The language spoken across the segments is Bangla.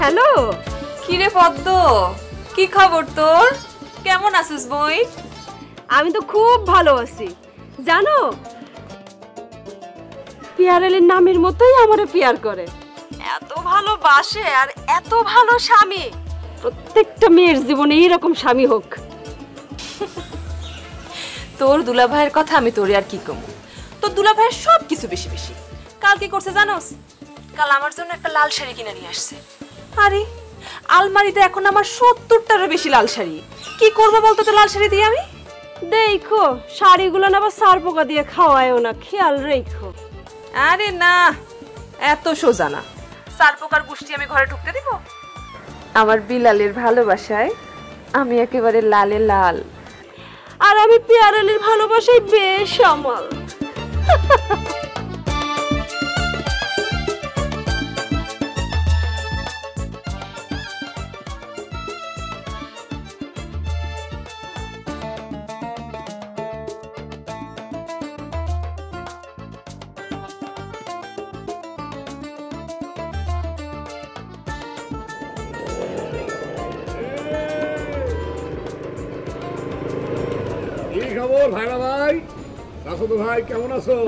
হ্যালো। কিরে পদ্ম, কি খবর তোর? কেমন আছিস বই? আমি তো খুব ভালো আছি। জানো, পিয়ারেলের নামের মতোই আমারে পিয়ার করে। এত ভালোবাসে আর এত ভালো স্বামী। প্রত্যেকটা মেয়ের জীবনে এইরকম স্বামী হোক। তোর দুলাভাইয়ের কথা আমি তোরে আর কি কমু। তোর দুলাভাইয়ের সব কিছু বেশি বেশি। কাল কি করছে জানোস? কাল আমার জন্য একটা লাল শাড়ি কিনে নিয়ে আসছে। আরে আলমারিতে এখন আমার 70টারও বেশি লাল শাড়ি। কি করবো বলতো তো লাল শাড়ি দিয়ে আমি? দেখো, শাড়িগুলো না আবার সার পোকা দিয়ে খাওয়ায়ও না, খেয়াল রেখো। আরে না, এত সোজা না। সার পোকার গুষ্টি আমি ঘরে ঢুকতে দিব? আমার বিলালের ভালোবাসায় আমি একেবারে লালে লাল। আর আমি পিয়ারেলের ভালোবাসায় বেশ আমাল। ভাইরা ভাই, রাসুদু ভাই, কেমন আছো?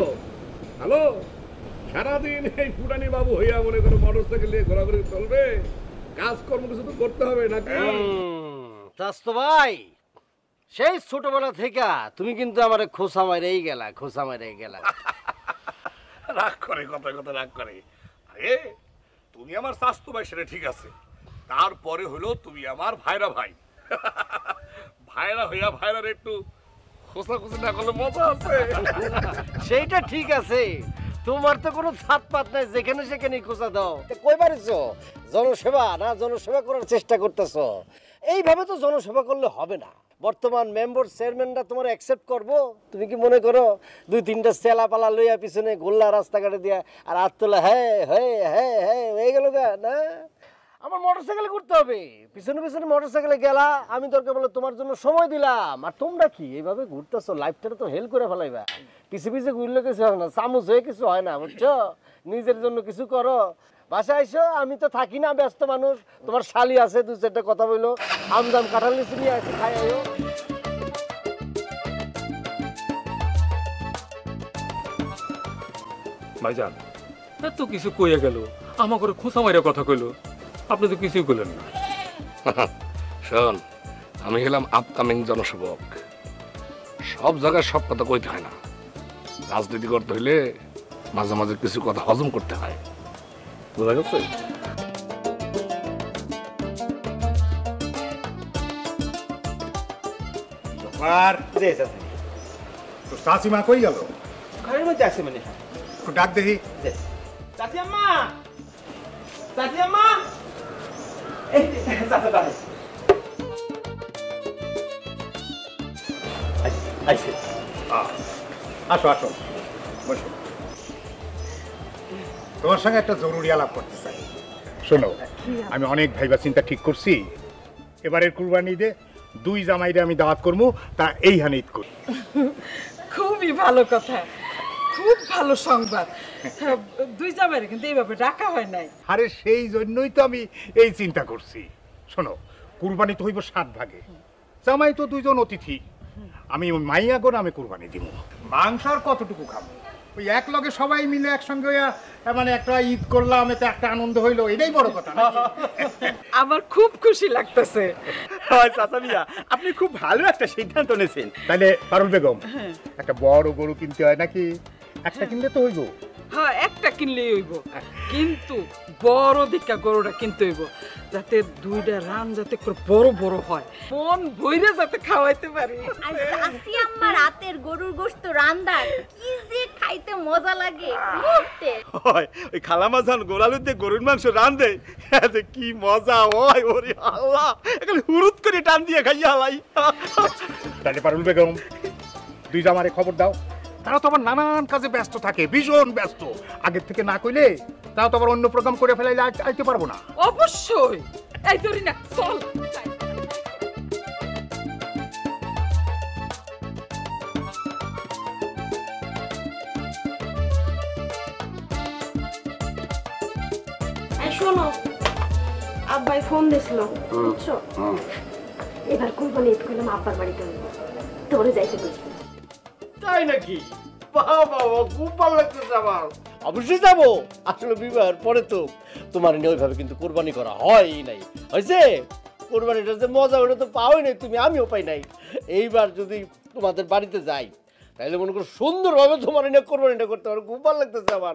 হ্যালো। সারাদিন এই ফুটানি বাবু হইয়া মনে করো মোটরসাইকেল নিয়ে ঘোরাঘুরি চলবে? কাজকর্ম কিছু তো করতে হবে নাকি? রাসুদু ভাই, সেই ছোটবেলা থেকে তুমি কিন্তু আমার খোসা মাইরেই গেলা, খোসা মাইরেই গেলা। রাগ করে, কথা কথা রাগ করে। আরে তুমি আমার স্বাস্থ্য ভাই, সেটা ঠিক আছে। তারপরে হলো তুমি আমার ভাইরা ভাই। ভাইরা হইয়া ভাইরার একটু খোসাখুসি না করলে মজা আছে। সেইটা ঠিক আছে, তোমার তো কোনো ছাদ পাত নাই, যেখানে সেখানে খোঁচা দাও। কই পারিছো জনসেবা না, জনসেবা করার চেষ্টা করতেছো। এইভাবে তো জনসেবা করলে হবে না। বর্তমান মেম্বার চেয়ারম্যানরা তোমার অ্যাকসেপ্ট করবো? তুমি কি মনে করো 2-3টা চেলা পালা লইয়া পিছনে গোল্লা রাস্তাঘাটে দিয়া আর হাত তোলা হ্যাঁ হ্যাঁ হ্যাঁ হ্যাঁ হয়ে গেল না? আমার মোটরসাইকেলে ঘুরতে হবে, পিছনে পিছনে মোটরসাইকেলে গেলা, আমি দরকার বলে তোমার জন্য সময় দিলাম। আর তোমরা কি এইভাবে ঘুরতেছো? লাইফটা তো হেল করে ফেলাইবা। পিছে পিছে ঘুরলে কিছু হয় না, চামচ হয়ে কিছু হয় না, বুঝছো? নিজের জন্য কিছু করো। বাসায় আইসো, আমি তো থাকি না, ব্যস্ত মানুষ। তোমার শালি আছে, 2-4টা কথা বললো, আমদাম কাঁঠাল লিচু নিয়ে আসি, খাই আইও। ভাইজান, এত কিছু কইয়া গেল, আমার করে খোঁচা মাইরা কথা কইলো, আপনি তো কিছুই কইলেন না। শোন, আমি হলাম আপকামিং জনসেবক। সব জায়গায় সব কথা কইতে হয় না। রাজনীতি করতে হইলে মাঝে মাঝে কিছু কথা হজম করতে হয়, বোঝা গেছে? চাচিমা কই গেল? ঘরের মধ্যে আছে মানে। ডাক দেখি। চাচি আম্মা, চাচি আম্মা, এই চাচা দাঁড়ায়। আসো আসো, বসো। তোমার সঙ্গে একটা জরুরি আলাপ করতে চাই। শোনো, আমি অনেক ভাইবা চিন্তা ঠিক করছি। এবারের কুরবানি ঈদে 2 জামাইরে আমি দাওয়াত করবো, তা এই হানি ঈদ করি। খুবই ভালো কথা, খুব ভালো সংবাদ। 2 জামাইরে কিন্তু এইভাবে ডাকা হয় নাই। আরে সেই জন্যই তো আমি এই চিন্তা করছি। শোনো, কুরবানি তো হইব 7 ভাগে, জামাই তো 2 জন অতিথি। আমি মাইয়া গো নামে কুরবানি দিব। মাংস আর কতটুকু খাবো? ওই এক লগে সবাই মিলে একসঙ্গে মানে একটা ঈদ করলাম, এতে একটা আনন্দ হইলো, এটাই বড় কথা। আমার খুব খুশি লাগতেছে। চাচা মিয়া, আপনি খুব ভালো একটা সিদ্ধান্ত নিয়েছেন। তাহলে পারুল বেগম, একটা বড় গরু কিনতে হয় নাকি? একটা কিনলে তো হইব। হ্যাঁ, একটা কিনলেই হইব, কিন্তু বড় দিকা গরুটা কিনতে হইব, যাতে 2টা রান যাতে বড় বড় হয়, মন ভইরে যাতে খাওয়াইতে পারি। আর চাচি আম্মার রাতের গরুর গোশত রান্না কি যে খাইতে মজা লাগে মুহূর্তে। হয় ওই খালামাজান গোলালু দিয়ে গরুর মাংস রান্ধে, যে কি মজা হয়! ওরে আল্লাহ, এখন হুরুত করে টান দিয়ে খাইয়া হালাই। তাহলে পারুল বেগম, 2 জামারে খবর দাও। তারা তো আবার নানান কাজে ব্যস্ত থাকে, ভীষণ ব্যস্ত। আগের থেকে না কইলে তারা তো আবার অন্য প্রোগ্রাম করে ফেলাইলে আইতে পারবো না। অবশ্যই। এই ধরি না, চল। শোনো, আব্বাই ফোন দিছিল বুঝছো, এবার কুরবানি ঈদ করলাম আব্বার বাড়িতে তোরে যাইতে বলছি। তাই নাকি? বাবা বাবা, খুব ভালো লাগতেছে আমার। অবশ্যই যাবো। আসলে বিবাহের পরে তো তোমার নিয়ে ওইভাবে কিন্তু কোরবানি করা হয়ই নাই। হয়েছে কোরবানিটা যে মজা ওটা তো পাওই নাই তুমি, আমিও পাই নাই। এইবার যদি তোমাদের বাড়িতে যাই তাহলে মনে করো সুন্দরভাবে তোমার নিয়ে কোরবানিটা করতে পারো। খুব ভালো লাগতেছে আমার।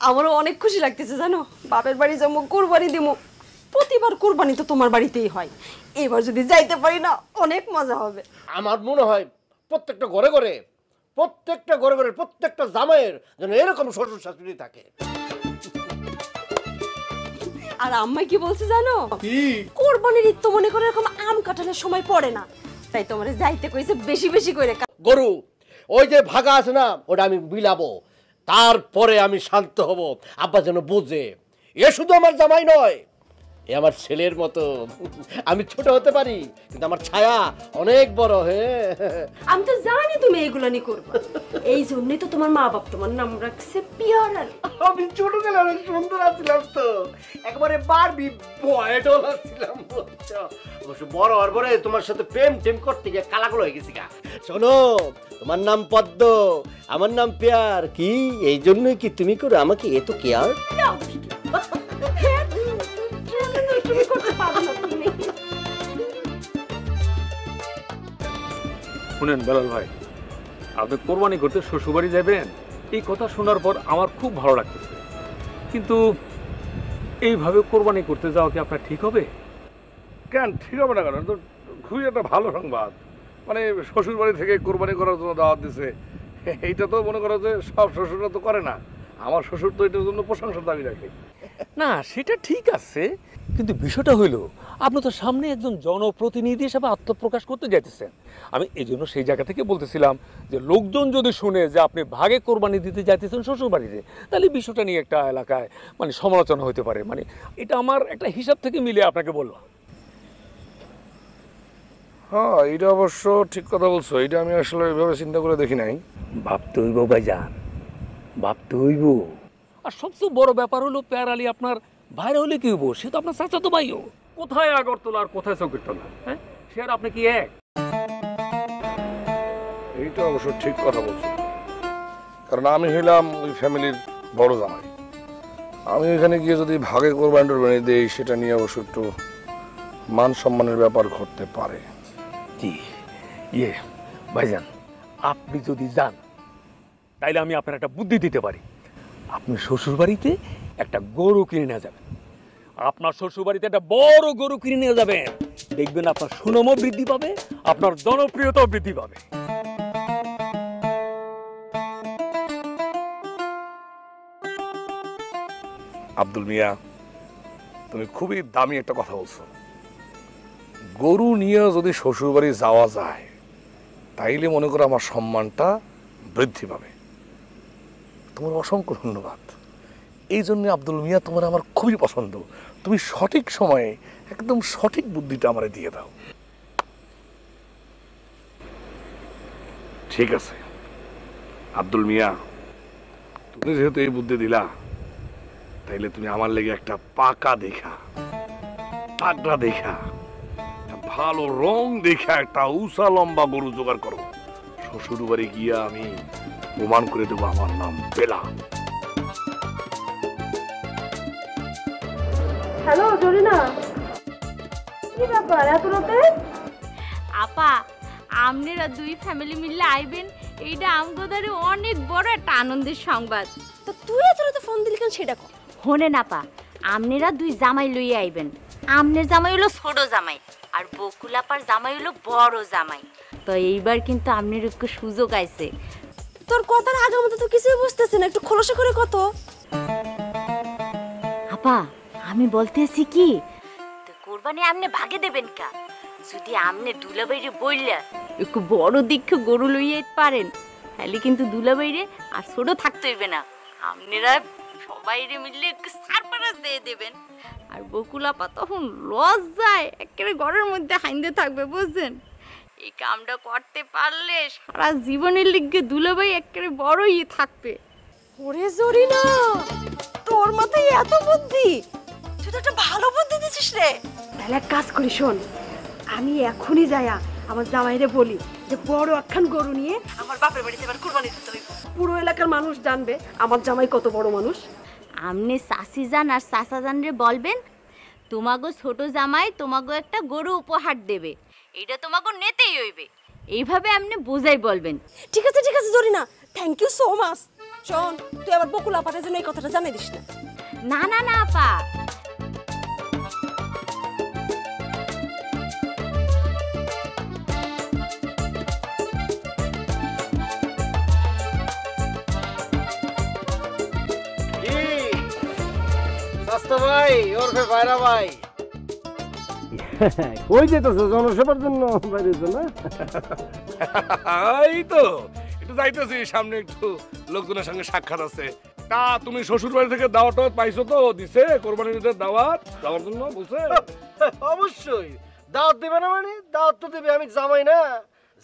আমারও অনেক খুশি লাগতেছে জানো, বাপের বাড়ি যাবো, কোরবানি দিব। প্রতিবার কোরবানি তো তোমার বাড়িতেই হয়, এবার যদি যাইতে পারি না অনেক মজা হবে। আমার মনে হয় প্রত্যেকটা ঘরে ঘরে প্রত্যেকটা জামাইয়ের যেন এরকম শ্বশুর শাশুড়ি থাকে। আর আম্মা কি বলছে জানো, কোরবানির ঈদ তো মনে করে এরকম আম কাঁঠালের সময় পড়ে না, তাই তোমার যাইতে কইছে বেশি বেশি করে। গরু ওই যে ভাগা আছে না, ওটা আমি বিলাবো, তারপরে আমি শান্ত হব। আব্বা যেন বুঝে এ শুধু আমার জামাই নয়, এ আমার ছেলের মতো। আমি ছোট হতে পারি কিন্তু আমার ছায়া অনেক বড়। হ্যাঁ, আমি তো জানি তুমি এগুলো নিয়ে করবে, এই জন্যই তো তোমার মা বাপ তোমার নাম রাখছে পিয়ারাল। আমি ছোটবেলায় অনেক সুন্দর ছিলাম তো, একেবারে বারবি বয় ডলা ছিলাম। অবশ্য বড় হওয়ার পরে তোমার সাথে প্রেম টেম করতে গিয়ে কালাগুলো হয়ে গেছি গা। শোনো, তোমার নাম পদ্ম, আমার নাম পেয়ার। কি এই জন্যই কি তুমি করে আমাকে এত কেয়ার? শুনেন বেলাল ভাই, আপনি কোরবানি করতে শ্বশুরবাড়ি যাবেন, এই কথা শোনার পর আমার খুব ভালো লাগতেছে, কিন্তু এইভাবে কোরবানি করতে যাওয়া কি আপনার ঠিক হবে? কেন ঠিক হবে না কেন? তো খুবই একটা ভালো সংবাদ। মানে শ্বশুর বাড়ি থেকে কোরবানি করার জন্য দাওয়াত দিছে, এইটা তো মনে করো যে সব শ্বশুররা তো করে না। আমার শ্বশুর তো এটার জন্য প্রশংসার দাবি রাখে। না সেটা ঠিক আছে, কিন্তু বিষয়টা হইলো আপনি তো সামনে একজন জনপ্রতিনিধি হিসেবে আত্মপ্রকাশ করতে যাইতেছেন। আমি এই জন্য সেই জায়গা থেকে বলতেছিলাম যে লোকজন যদি শুনে যে আপনি ভাগে কোরবানি দিতে যাইতেছেন শ্বশুর বাড়িতে, তাহলে বিষয়টা নিয়ে একটা এলাকায় মানে সমালোচনা হতে পারে। মানে এটা আমার একটা হিসাব থেকে মিলে আপনাকে বললাম। হ্যাঁ, এটা অবশ্য ঠিক কথা বলছো। এটা আমি আসলে এইভাবে চিন্তা করে দেখি নাই। ভাবতে হইব ভাইজান, ভাবতে হইব। আর সবচেয়ে বড় ব্যাপার হলো পেয়ার আলী আপনার ভাইরা হলে কি হইব, সে তো আপনার চাচাতো ভাইও। কোথায় আগরতলা আর কোথায় চৌকিরতলা, হ্যাঁ সে আর আপনি কি এক? এইটা অবশ্য ঠিক কথা বলছো, কারণ আমি হইলাম ওই ফ্যামিলির বড় জামাই। আমি এখানে গিয়ে যদি ভাগে কোরবানি টোরবানি দেই, সেটা নিয়ে অবশ্য একটু মান সম্মানের ব্যাপার ঘটতে পারে। জি ইয়ে ভাইজান, আপনি যদি যান তাইলে আমি আপনার একটা বুদ্ধি দিতে পারি। আপনি শ্বশুরবাড়িতে একটা গরু কিনে নিয়ে যাবেন, আপনার শ্বশুরবাড়িতে একটা বড় গরু কিনে নিয়ে যাবেন, দেখবেন আপনার সুনামও বৃদ্ধি পাবে, আপনার জনপ্রিয়তাও বৃদ্ধি পাবে। আব্দুল মিয়া, তুমি খুবই দামি একটা কথা বলছো। গরু নিয়ে যদি শ্বশুরবাড়ি যাওয়া যায় তাইলে মনে করো আমার সম্মানটা বৃদ্ধি পাবে। তোমার অসংখ্য ধন্যবাদ। এই জন্য আব্দুল মিয়া তোমার আমার খুবই পছন্দ। তুমি সঠিক সময়ে একদম সঠিক বুদ্ধিটা আমারে দিয়ে দাও। ঠিক আছে আব্দুল মিয়া, তুমি যেহেতু এই বুদ্ধি দিলা, তাইলে তুমি আমার লেগে একটা পাকা দেখা, পাগড়া দেখা, ভালো রং দেখা একটা উষা লম্বা গরু জোগাড় করো। শ্বশুর বাড়ি গিয়া আমি প্রমাণ করে দেবো আমার নাম বেলা। হ্যালো জরিনা, কি ব্যাপার এত রাতে? আপা, আপনারা দুই ফ্যামিলি মিলে আইবেন, এইটা আমগোদারে অনেক বড় একটা আনন্দের সংবাদ। তো তুই এত রাতে ফোন দিলি কেন সেটা কর। হোনেন আপা, আপনারা দুই জামাই লইয়া আইবেন। আমনের জামাই হলো ছোট জামাই, আর বকুল আপার জামাই হলো বড় জামাই। তো এইবার কিন্তু আপনার একটু সুযোগ আইছে। তোর কথার আগের মতো তো কিছুই বুঝতেছি না, একটু খোলসা করে কত। আপা আমি বলতেছি কি, তো কোরবানি আপনি ভাগে দেবেন কা? যদি আপনি দুলাভাইরে বললা একটু বড় দীক্ষা গরু লইয়া পারেন, তাহলে কিন্তু দুলাভাইরে আর ছোট থাকতে হইবে না। আপনারা সবাইরে মিললে একটু সারপ্রাইজ দিয়ে দেবেন। আর বকুল আপা তখন লজ্জায় একেবারে ঘরের মধ্যে হাইন্দে থাকবে, বুঝছেন? এই কামটা করতে পারলে সারা জীবনের লিগে দুলাভাই একেবারে বড়ই থাকবে। ওরে জরিনা, তোর মাথায় এত বুদ্ধি! তুই তো একটা ভালো বুদ্ধি দিছিস করছিস রে? তাহলে এক কাজ করি, শোন, আমি এখনই যাইয়া আমার জামাইরে বলি যে বড় একখান গরু নিয়ে আমার বাপের বাড়িতে এবার কুরবানি দিতে হইব। পুরো এলাকার মানুষ জানবে আমার জামাই কত বড় মানুষ। আমনে চাচি যান আর চাচা যান রে বলবেন তোমাগো ছোট জামাই তোমাগো একটা গরু উপহার দেবে, এটা তোমাগো নেতেই হইবে। এইভাবে আমনে বুঝাই বলবেন। ঠিক আছে Zarina, thank you so much. শোন, তুই আবার বকুল আপারে যেন এই কথাটা জানাই দিস না। না না না আপা, কি সাস্তা ভাই ওরফে ভাইরা ভাই কই যেতেছো? জনসেবার জন্য বাইরেছো না? এই তো একটু যাইতেছি, সামনে একটু লোকজনের সঙ্গে সাক্ষাৎ আছে। তা তুমি শ্বশুর বাড়ি থেকে দাওয়াত পাইছো তো? দিছে কোরবানির ঈদের দাওয়াত যাওয়ার জন্য বলছে? অবশ্যই দাওয়াত দেবে না মানে? দাওয়াত তো দেবে, আমি জামাই না,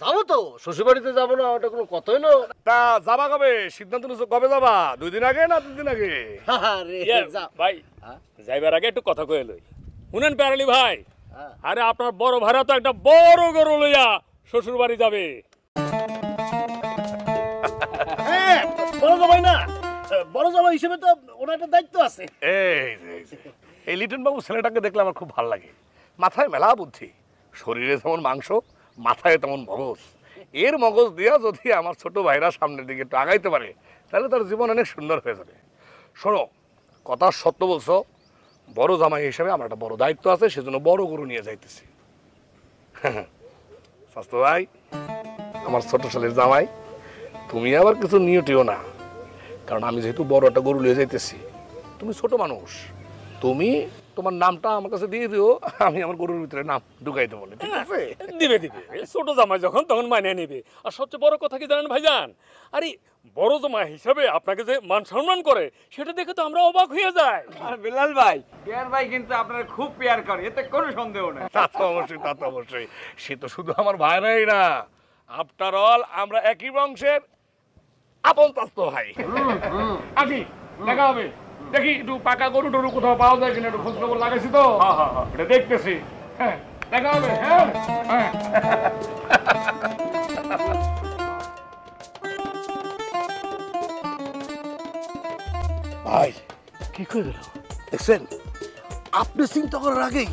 যাবো তো। শ্বশুর বাড়িতে যাবো না ওটা কোনো কথাই না। তা যাবা কবে? সিদ্ধান্ত নিছো কবে যাবা? 2 দিন আগে না 3 দিন আগে? আরে যা ভাই যাইবার আগে একটু কথা কয়ে লই। শুনেন প্যারালি ভাই, আরে আপনার বড় ভাইরা তো একটা বড় গরু লইয়া শ্বশুর বাড়ি যাবে। হ্যাঁ, বড় জামাই না, বড় জামাই হিসেবে তো ওনার একটা দায়িত্ব আছে। এই লিটন বাবু ছেলেটাকে দেখলে আমার খুব ভালো লাগে। মাথায় মেলা বুদ্ধি, শরীরে যেমন মাংস, মাথায় তেমন মগজ। এর মগজ দিয়া যদি আমার ছোট ভাইরা সামনের দিকে একটু আগাইতে পারে তাহলে তার জীবন অনেক সুন্দর হয়ে যাবে। শোনো, কথা সত্য বলছো, বড় জামাই হিসেবে আমার একটা বড় দায়িত্ব আছে, সেজন্য বড় গরু নিয়ে যাইতেছি। স্বাস্থ্য ভাই, আমার ছোট ছেলের জামাই, তুমি আবার কিছু নিয়টিও না, কারণ আমি যেহেতু বড় একটা গরু নিয়ে যাইতেছি, তুমি ছোট মানুষ, তুমি তোমার নামটা আমার কাছে দিয়ে দিও, আমি আমার গরুর ভিতরে নাম ঢুকাই দেবো। ঠিক আছে? দিবে দিবে, ছোট জামাই যখন তখন মানিয়ে নিবে। আর সবচেয়ে বড় কথা কি জানেন ভাইজান, আরে বড় জামাই হিসাবে আপনাকে যে মান সম্মান করে সেটা দেখে তো আমরা অবাক হয়ে যাই। আর বিলাল ভাই, পেয়ার ভাই কিন্তু আপনারা খুব পেয়ার করে, এতে কোনো সন্দেহ নেই। তা তো অবশ্যই, তা তো অবশ্যই। সে তো শুধু আমার ভাইরাই না, আফটার অল আমরা একই বংশের আপন চাস্ত ভাই। আসি, দেখা হবে। দেখি একটু পাকা গরু টরু কোথাও পাওয়া যায় কিনা, একটু খোঁজ খবর লাগাইছি তো, এটা দেখতেছি। হ্যাঁ, দেখা হবে। হ্যাঁ হ্যাঁ। ভাই কি করে গেল দেখছেন? আপনি চিন্তা করার আগেই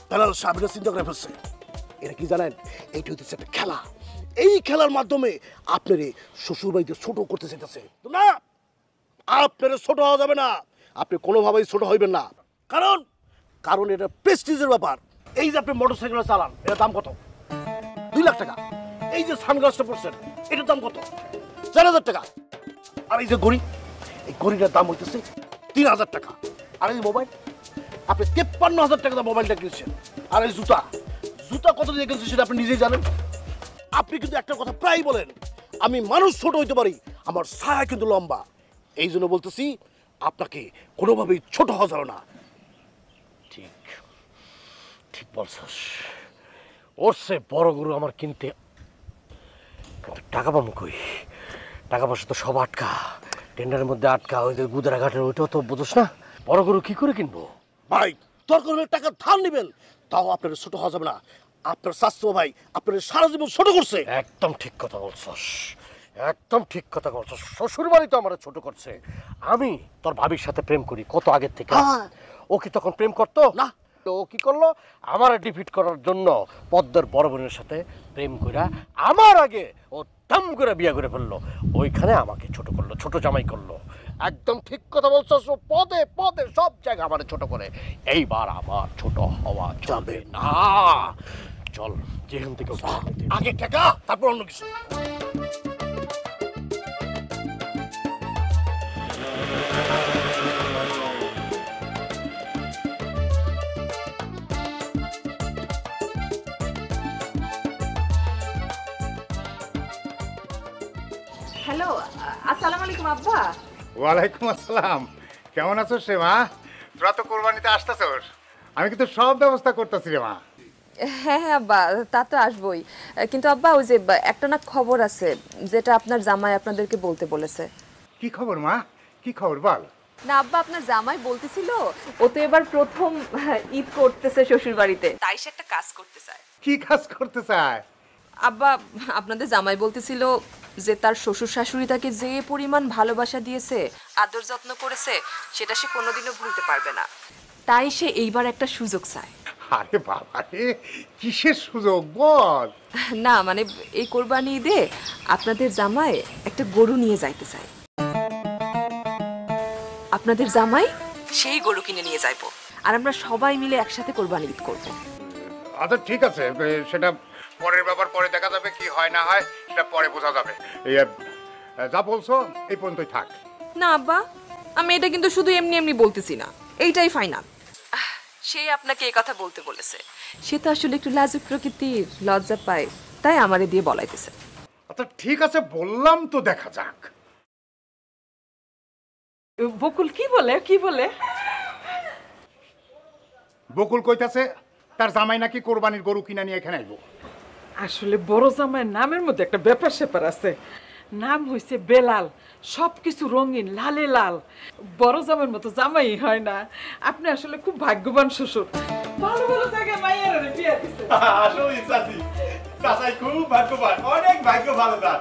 বেলাল সাহেবরা চিন্তা করে ফেলছে। এটা কি জানেন? এইটা হচ্ছে একটা খেলা। এই খেলার মাধ্যমে আপনার শ্বশুর বাড়িতে ছোট করতে চাইতেছে না। আপনার ছোট হওয়া যাবে না, আপনি কোনোভাবেই ছোট হইবেন না। কারণ কারণ এটা প্রেস্টিজের ব্যাপার। এই যে আপনি মোটরসাইকেল চালান, এটার দাম কত? 2 লাখ টাকা। এই যে সানগ্লাসটা পড়ছেন, এটার দাম কত? 4,000 টাকা। আর এই যে ঘড়ি, এই ঘড়িটার দাম হইতেছে 3,000 টাকা। আর এই মোবাইল, আপনি 53,000 টাকা দিয়ে মোবাইলটা কিনছেন। আর এই জুতা, জুতা কত দিয়ে কিনছেন সেটা আপনি নিজেই জানেন। আপনি কিন্তু একটা কথা প্রায় বলেন, আমি মানুষ ছোট হইতে পারি, আমার ছায়া কিন্তু লম্বা। এই জন্য বলতেছি, আপনাকে কোনোভাবেই ছোট হওয়া যাবে না। ঠিক ঠিক বলছস। ওর সে বড় গরু আমার কিনতে, কিন্তু টাকা পাবো কই? টাকা পয়সা তো সব আটকা, টেন্ডারের মধ্যে আটকা। ওই যে গুদারা ঘাটের ওইটাও তো বুঝোস না। বড় গরু কি করে কিনবো? ভাই দরকার হলে টাকা ধার নেবেন, তাও আপনার ছোট হওয়া যাবে না। আপনার স্বাস্থ্য ভাই আপনার সারা জীবন ছোট করছে। একদম ঠিক কথা বলছস, একদম ঠিক কথা বলছস। শ্বশুর বাড়ি তো আমার ছোট করছে। আমি তোর ভাবির সাথে প্রেম করি কত আগের থেকে। ও কি তখন প্রেম করতো না? ও কি করলো? আমার ডিফিট করার জন্য পদ্মার বড় বোনের সাথে প্রেম কইরা আমার আগে ও দাম করে বিয়ে করে ফেললো। ওইখানে আমাকে ছোট করলো, ছোট জামাই করলো। একদম ঠিক কথা বলছস। ও পদে পদে সব জায়গা আমার ছোট করে। এইবার আমার ছোট হওয়া যাবে না। চল যেখান থেকে আগে টাকা, তারপর অন্য কিছু। হ্যালো, আসসালামু আলাইকুম আব্বা। ওয়ালাইকুম আসসালাম। কেমন আছো সে মা? তোরা তো কোরবানিতে আসতেছস, আমি কিন্তু সব ব্যবস্থা করতেছি রে মা। হ্যাঁ হ্যাঁ আব্বা, তা তো আসবোই। কিন্তু আব্বা, ওই যে একটা না খবর আছে যেটা আপনার জামাই আপনাদেরকে বলতে বলেছে। কি খবর মা? কি খবর বল? না আব্বা, আপনার জামাই বলতেছিল ও তো এবার প্রথম ঈদ করতেছে শ্বশুর বাড়িতে, তাই সে একটা কাজ করতে চায়। কি কাজ করতে চায়? আব্বা, আপনাদের জামাই বলতেছিল যে তার শ্বশুর শাশুড়ি তাকে যে পরিমাণ ভালোবাসা দিয়েছে, আদর যত্ন করেছে, সেটা সে কোনোদিনও ভুলতে পারবে না। তাই সে এইবার একটা সুযোগ চায়। আরে বাবা রে, কিসের সুযোগ বল? না মানে এই কোরবানি ঈদে আপনাদের জামাই একটা গরু নিয়ে যাইতে চায়। আপনাদের জামাই সেই গরু কিনে নিয়ে যাইব, আর আমরা সবাই মিলে একসাথে কোরবানি ঈদ করব। আচ্ছা ঠিক আছে, সেটা পরের ব্যাপার, পরে দেখা যাবে কি হয় না হয়, সেটা পরে বোঝা যাবে। এই যা বলছো এই পর্যন্তই থাক। না আব্বা, আমি এটা কিন্তু শুধু এমনি এমনি বলতেছি না, এইটাই ফাইনাল। সেই আপনাকে এই কথা বলতে বলেছে, সে তো আসলে একটু লাজুক প্রকৃতির, লজ্জা পায়, তাই আমারে দিয়ে বলাইতেছে। আচ্ছা ঠিক আছে, বললাম তো, দেখা যাক। বকুল কি বলে কি বলে? বকুল কইতাছে তার জামাই নাকি কোরবানির গরু কিনা নিয়ে এখানে আইবো। আসলে বড় জামাইয়ের নামের মধ্যে একটা ব্যাপার স্যাপার আছে। নাম হইছে বেলাল, সবকিছু রঙিন, লালে লাল। বড় জামাইয়ের মতো জামাই হয় না। আপনি আসলে খুব ভাগ্যবান শ্বশুর, ভালো ভালো জায়গায় মাইয়ারা বিয়া দিছে। আসলে চাচি, চাচাই খুব ভাগ্যবান, অনেক ভাগ্য ভালো তার।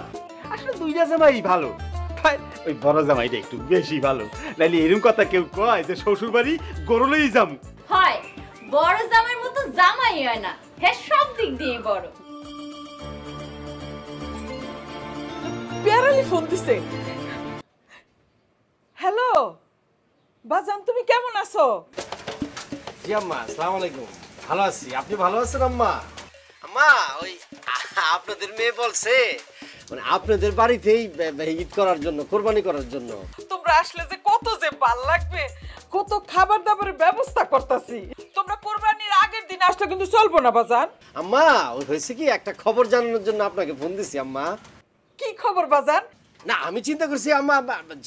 আসলে দুইটা জামাই ভালো, ওই বড় জামাইটা একটু বেশি ভালো। নাইলে এরকম কথা কেউ কয় যে শ্বশুর বাড়ি গরু লই যাম। হয় বড় জামাইয়ের মতো জামাই হয় না, হ্যাঁ সব দিক দিয়ে বড়। পেয়ারালি ফোন দিছে। হ্যালো বাজান, তুমি কেমন আছো? জি আম্মা, আসসালামু আলাইকুম। ভালো আছি, আপনি ভালো আছেন আম্মা? আম্মা ওই আপনাদের মেয়ে বলছে মানে আপনাদের বাড়িতেই ঈদ করার জন্য, কোরবানি করার জন্য। তোমরা আসলে যে কত যে ভাল লাগবে, কত খাবার দাবারের ব্যবস্থা করতেছি। তোমরা কোরবানির আগের দিন আসলে কিন্তু চলবো না বাজান। আম্মা ওই হয়েছে কি, একটা খবর জানানোর জন্য আপনাকে ফোন দিছি আম্মা। কি খবর বাজান? না আমি চিন্তা করছি আম্মা,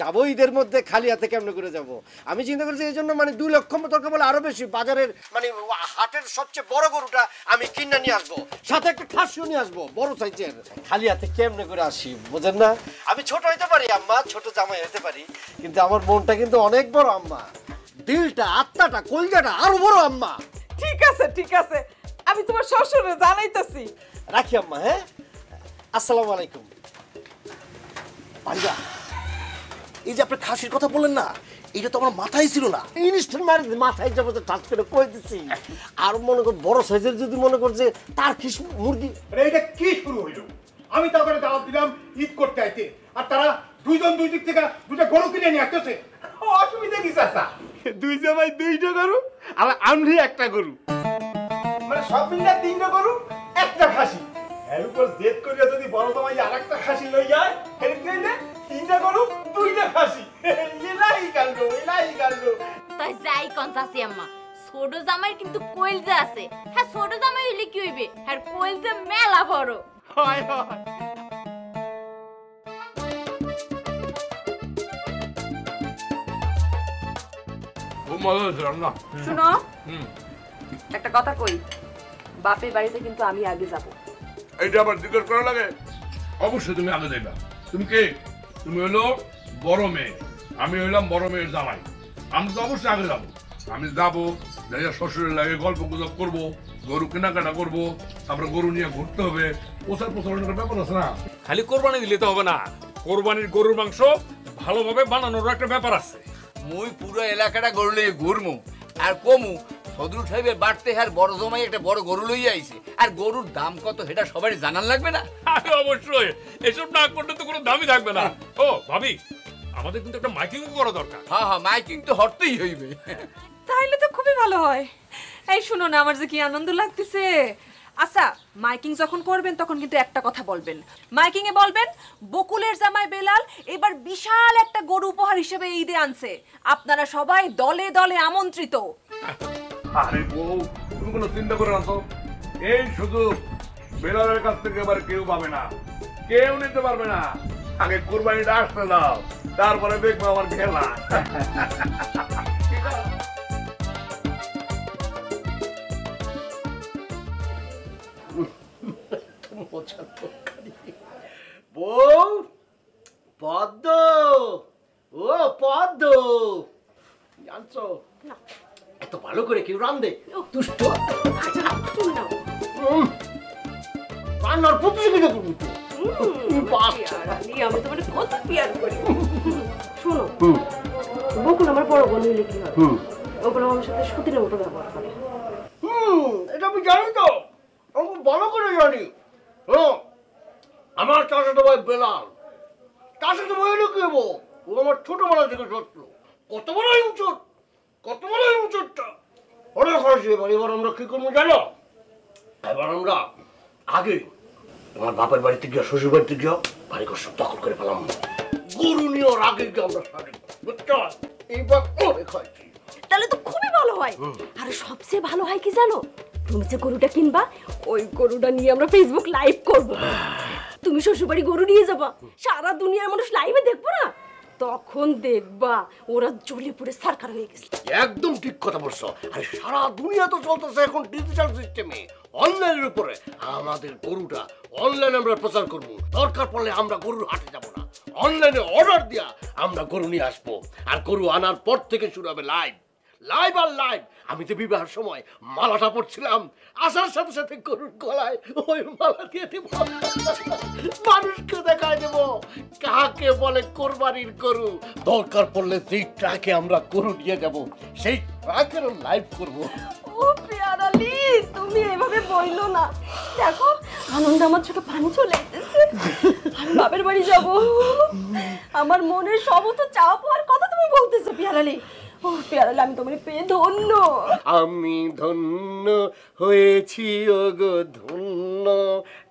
যাবো ঈদের মধ্যে খালি হাতে কেমন করে যাব। আমি চিন্তা করছি এই জন্য মানে 2 লক্ষ দরকার বলে আরো বেশি, বাজারের মানে হাটের সবচেয়ে বড় গরুটা আমি কিনে নিয়ে আসবো, সাথে একটা খাসিও নিয়ে আসবো বড় সাইজের। খালি হাতে কেমনে করে আসি বোঝেন না? আমি ছোট হইতে পারি আম্মা, ছোট জামাই হতে পারি, কিন্তু আমার মনটা কিন্তু অনেক বড় আম্মা। দিলটা, আত্মাটা, কলজাটা আরো বড় আম্মা। ঠিক আছে ঠিক আছে, আমি তোমার শ্বশুরে জানাইতেছি। রাখি আম্মা, হ্যাঁ? আসসালামু আলাইকুম। ভাইয়া, এই যে আপনি খাসির কথা বললেন না, এটা তো আমার মাথায় ছিল না। ইনস্ট্যান্ট মারি মাথায় যাবো তো টাচ করে কই দিছি। আর মনে কর বড় সাইজের যদি মনে কর যে তার কি মুরগি। এটা কি শুরু হইল? আমি তারপরে দাওয়াত দিলাম ঈদ করতে আইতে, আর তারা দুইজন দুই দিক থেকে দুইটা গরু কিনে নিয়ে আসতেছে। অসুবিধা কি চাচা? দুই জামাই 2টা গরু, আর আমি একটা গরু, মানে সব মিলে 3টা গরু, একটা খাসি। এর উপর জেদ করিয়া যদি বড় জামাই আরেকটা খাসি লই যায়, এর কি হইলে 3টা গরু 2টা খাসি। এলাই কাণ্ড, এলাই কাণ্ড। তাই যাই কনসাসি আম্মা, ছোট জামাইয়ের কিন্তু কইলজা আছে। হ্যাঁ ছোট জামাই হইলে কি হইবে, হ্যাঁ কইলজা মেলা বড়। হয় হয়। শুনো, একটা কথা কই, বাপের বাড়িতে কিন্তু আমি আগে যাব। এইটা আবার জিজ্ঞেস করা লাগে? অবশ্যই তুমি আগে যাইবা। তুমি কে? তুমি হলো বড় মেয়ে, আমি হইলাম বড় মেয়ের জামাই। আমি তো অবশ্যই আগে যাবো। আমি যাবো, যাইয়া শ্বশুরের লাগে গল্প গুজব করবো, গরু কেনাকাটা করবো, তারপরে গরু নিয়ে ঘুরতে হবে, প্রচার প্রচারণের ব্যাপার আছে না? খালি কোরবানি দিলে তো হবে না, কোরবানির গরুর মাংস ভালোভাবে বানানোর একটা ব্যাপার আছে। মুই পুরো এলাকাটা গরু লইয়ে ঘুরমু আর কমু সদরু সাহেবের বাড়তে আর বড় জমাই একটা বড় গরু লইয়া আইছে, আর গরুর দাম কত সেটা সবাই জানান লাগবে না? আরে অবশ্যই, এসব না করলে তো কোনো দামই থাকবে না। ও ভাবি, আমাদের কিন্তু একটা মাইকিং করা দরকার। হ্যাঁ হ্যাঁ, মাইকিং তো হরতেই হইবে। তাইলে তো খুবই ভালো হয়। এই শুনো না, আমার যে কি আনন্দ লাগতেছে। আচ্ছা, মাইকিং যখন করবেন তখন কিন্তু একটা কথা বলবেন। মাইকিং এ বলবেন বকুলের জামাই বেলাল এবার বিশাল একটা গরু উপহার হিসেবে ঈদে আনছে, আপনারা সবাই দলে দলে আমন্ত্রিত। আরে বউ, তুমি কোনো চিন্তা করে না তো, এই শুধু বেলালের কাছ থেকে এবার কেউ পাবে না, কেউ নিতে পারবে না। আগে কোরবানিটা আসতে দাও, তারপরে দেখবো আমার খেলা। বউ, পদ্ম, ও পদ্ম, করছো এত ভালো করে কেউ রান্ধে দুষ্ট রান্নার প্রতিযোগিতা করবি আমি তোমার কত পিয়ার করি। শোনো, বকুল আমার বড় বোন হইলে কি হয়, ওগুলো আমার সাথে সতীনের মতো ব্যবহার করে। এটা আমি জানি তো, আমি খুব ভালো করে জানি। আমার চাচাতো ভাই বেলাল, চাচাতো ভাই হলো কি হবো, ও আমার ছোটবেলা থেকে শত্রু। কত বড় হিংসুট, কত বড় হিংসুটটা। অনেক হয়েছে। এবার আমরা কি করবো জানো? এবার আমরা আগে আমার বাপের বাড়িতে গিয়া, শ্বশুর বাড়িতে গিয়া বাড়ি ঘর সব দখল করে পেলাম। গরু নিয়ে আগে গিয়ে আমরা সারি, বুঝছো? এইবার অনেক হয়েছে। তাহলে তো খুবই ভালো হয়। আর সবচেয়ে ভালো হয় কি জানো, তুমি যে গরুটা কিনবা, ওই গরুটা নিয়ে আমরা ফেসবুক লাইভ করব। তুমি শ্বশুরবাড়ি গরু নিয়ে যাবা, সারা দুনিয়ার মানুষ লাইভে দেখবো না, তখন দেখবা ওরা জ্বলে পুড়ে সরকার হয়ে গেছে। একদম ঠিক কথা বলছো। আর সারা দুনিয়া তো চলতেছে এখন ডিজিটাল সিস্টেমে, অনলাইনের উপরে। আমাদের গরুটা অনলাইনে আমরা প্রচার করবো। দরকার পড়লে আমরা গরুর হাটে যাব না, অনলাইনে অর্ডার দিয়া আমরা গরু নিয়ে আসবো। আর গরু আনার পর থেকে শুরু হবে লাইভ, লাইভ আর লাইভ। আমি তো বিবাহের সময় মালাটা পড়ছিলাম, আসার সাথে সাথে গরুর গলায় ওই মালা দিয়ে দেব, মানুষকে দেখায় দেব কাকে বলে কোরবানির গরু। দরকার পড়লে যেই ট্রাকে আমরা গরু নিয়ে যাব, সেই ট্রাকের লাইভ করব। ও পেয়ারালি, তুমি এভাবে বইলো না। দেখো আনন্দ আমার চোখে পানি চলে আসতেছে। আমি বাপের বাড়ি যাব, আমার মনের সমস্ত চাওয়া পাওয়ার কথা তুমি বলতেছো পেয়ারালি। ও পেয়ারালি, আমি তোমার পেয়ে ধন্য। আমি ধন্য হয়েছি ওগো ধন্য,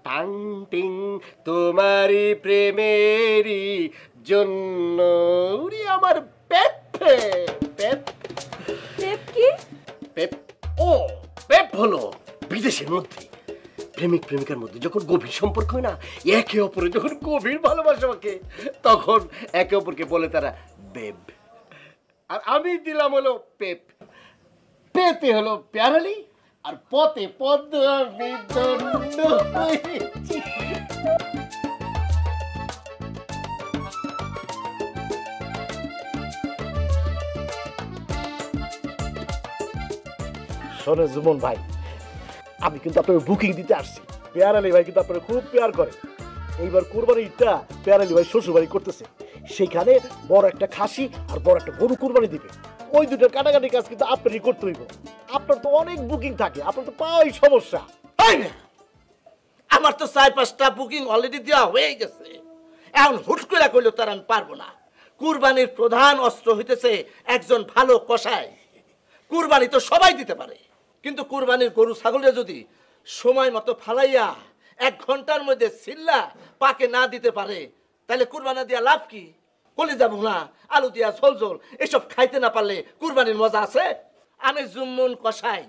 টাং টিং তোমারই প্রেমেরই জন্য। উরি আমার পেপে পেপ পেপ কি? পেপ ও পেপ হলো বিদেশের মধ্যে প্রেমিক প্রেমিকার মধ্যে যখন গভীর সম্পর্ক হয় না, একে অপরে যখন গভীর ভালোবাসা থাকে, তখন একে অপরকে বলে তারা বেব। আর আমি দিলাম হলো পেপ। পেতে হলো প্যারালি, আর পথে পদ্ম আমি ধন্য হয়েছি। শোনে জুমন ভাই, আমি কিন্তু আপনার বুকিং দিতে আসছি। পেয়ারালি ভাই কিন্তু আপনার খুব পেয়ার করে। এইবার কুরবানি ঈদটা পেয়ারালি ভাই শ্বশুর বাড়ি করতেছে, সেখানে বড় একটা খাসি আর বড় একটা গরু কুরবানি দিবে। ওই দুটোর কাটাকাটি কাজ কিন্তু আপনারই করতে হইব। আপনার তো অনেক বুকিং থাকে, আপনার তো পাওয়াই সমস্যা। আমার তো 4-5টা বুকিং অলরেডি দেওয়া হয়ে গেছে। এখন হুট করে কইলে তার আমি পারবো না। কুরবানির প্রধান অস্ত্র হইতেছে একজন ভালো কসাই। কুরবানি তো সবাই দিতে পারে, কিন্তু কুরবানির গরু ছাগলে যদি সময় মতো ফালাইয়া 1 ঘন্টার মধ্যে সিল্লা পাকে না দিতে পারে, তাহলে কুরবানি দিয়া লাভ কি? কলিজা ভুনা, আলু দিয়া ঝোল ঝোল এসব খাইতে না পারলে কুরবানির মজা আছে? আমি জুম্মন কসাই,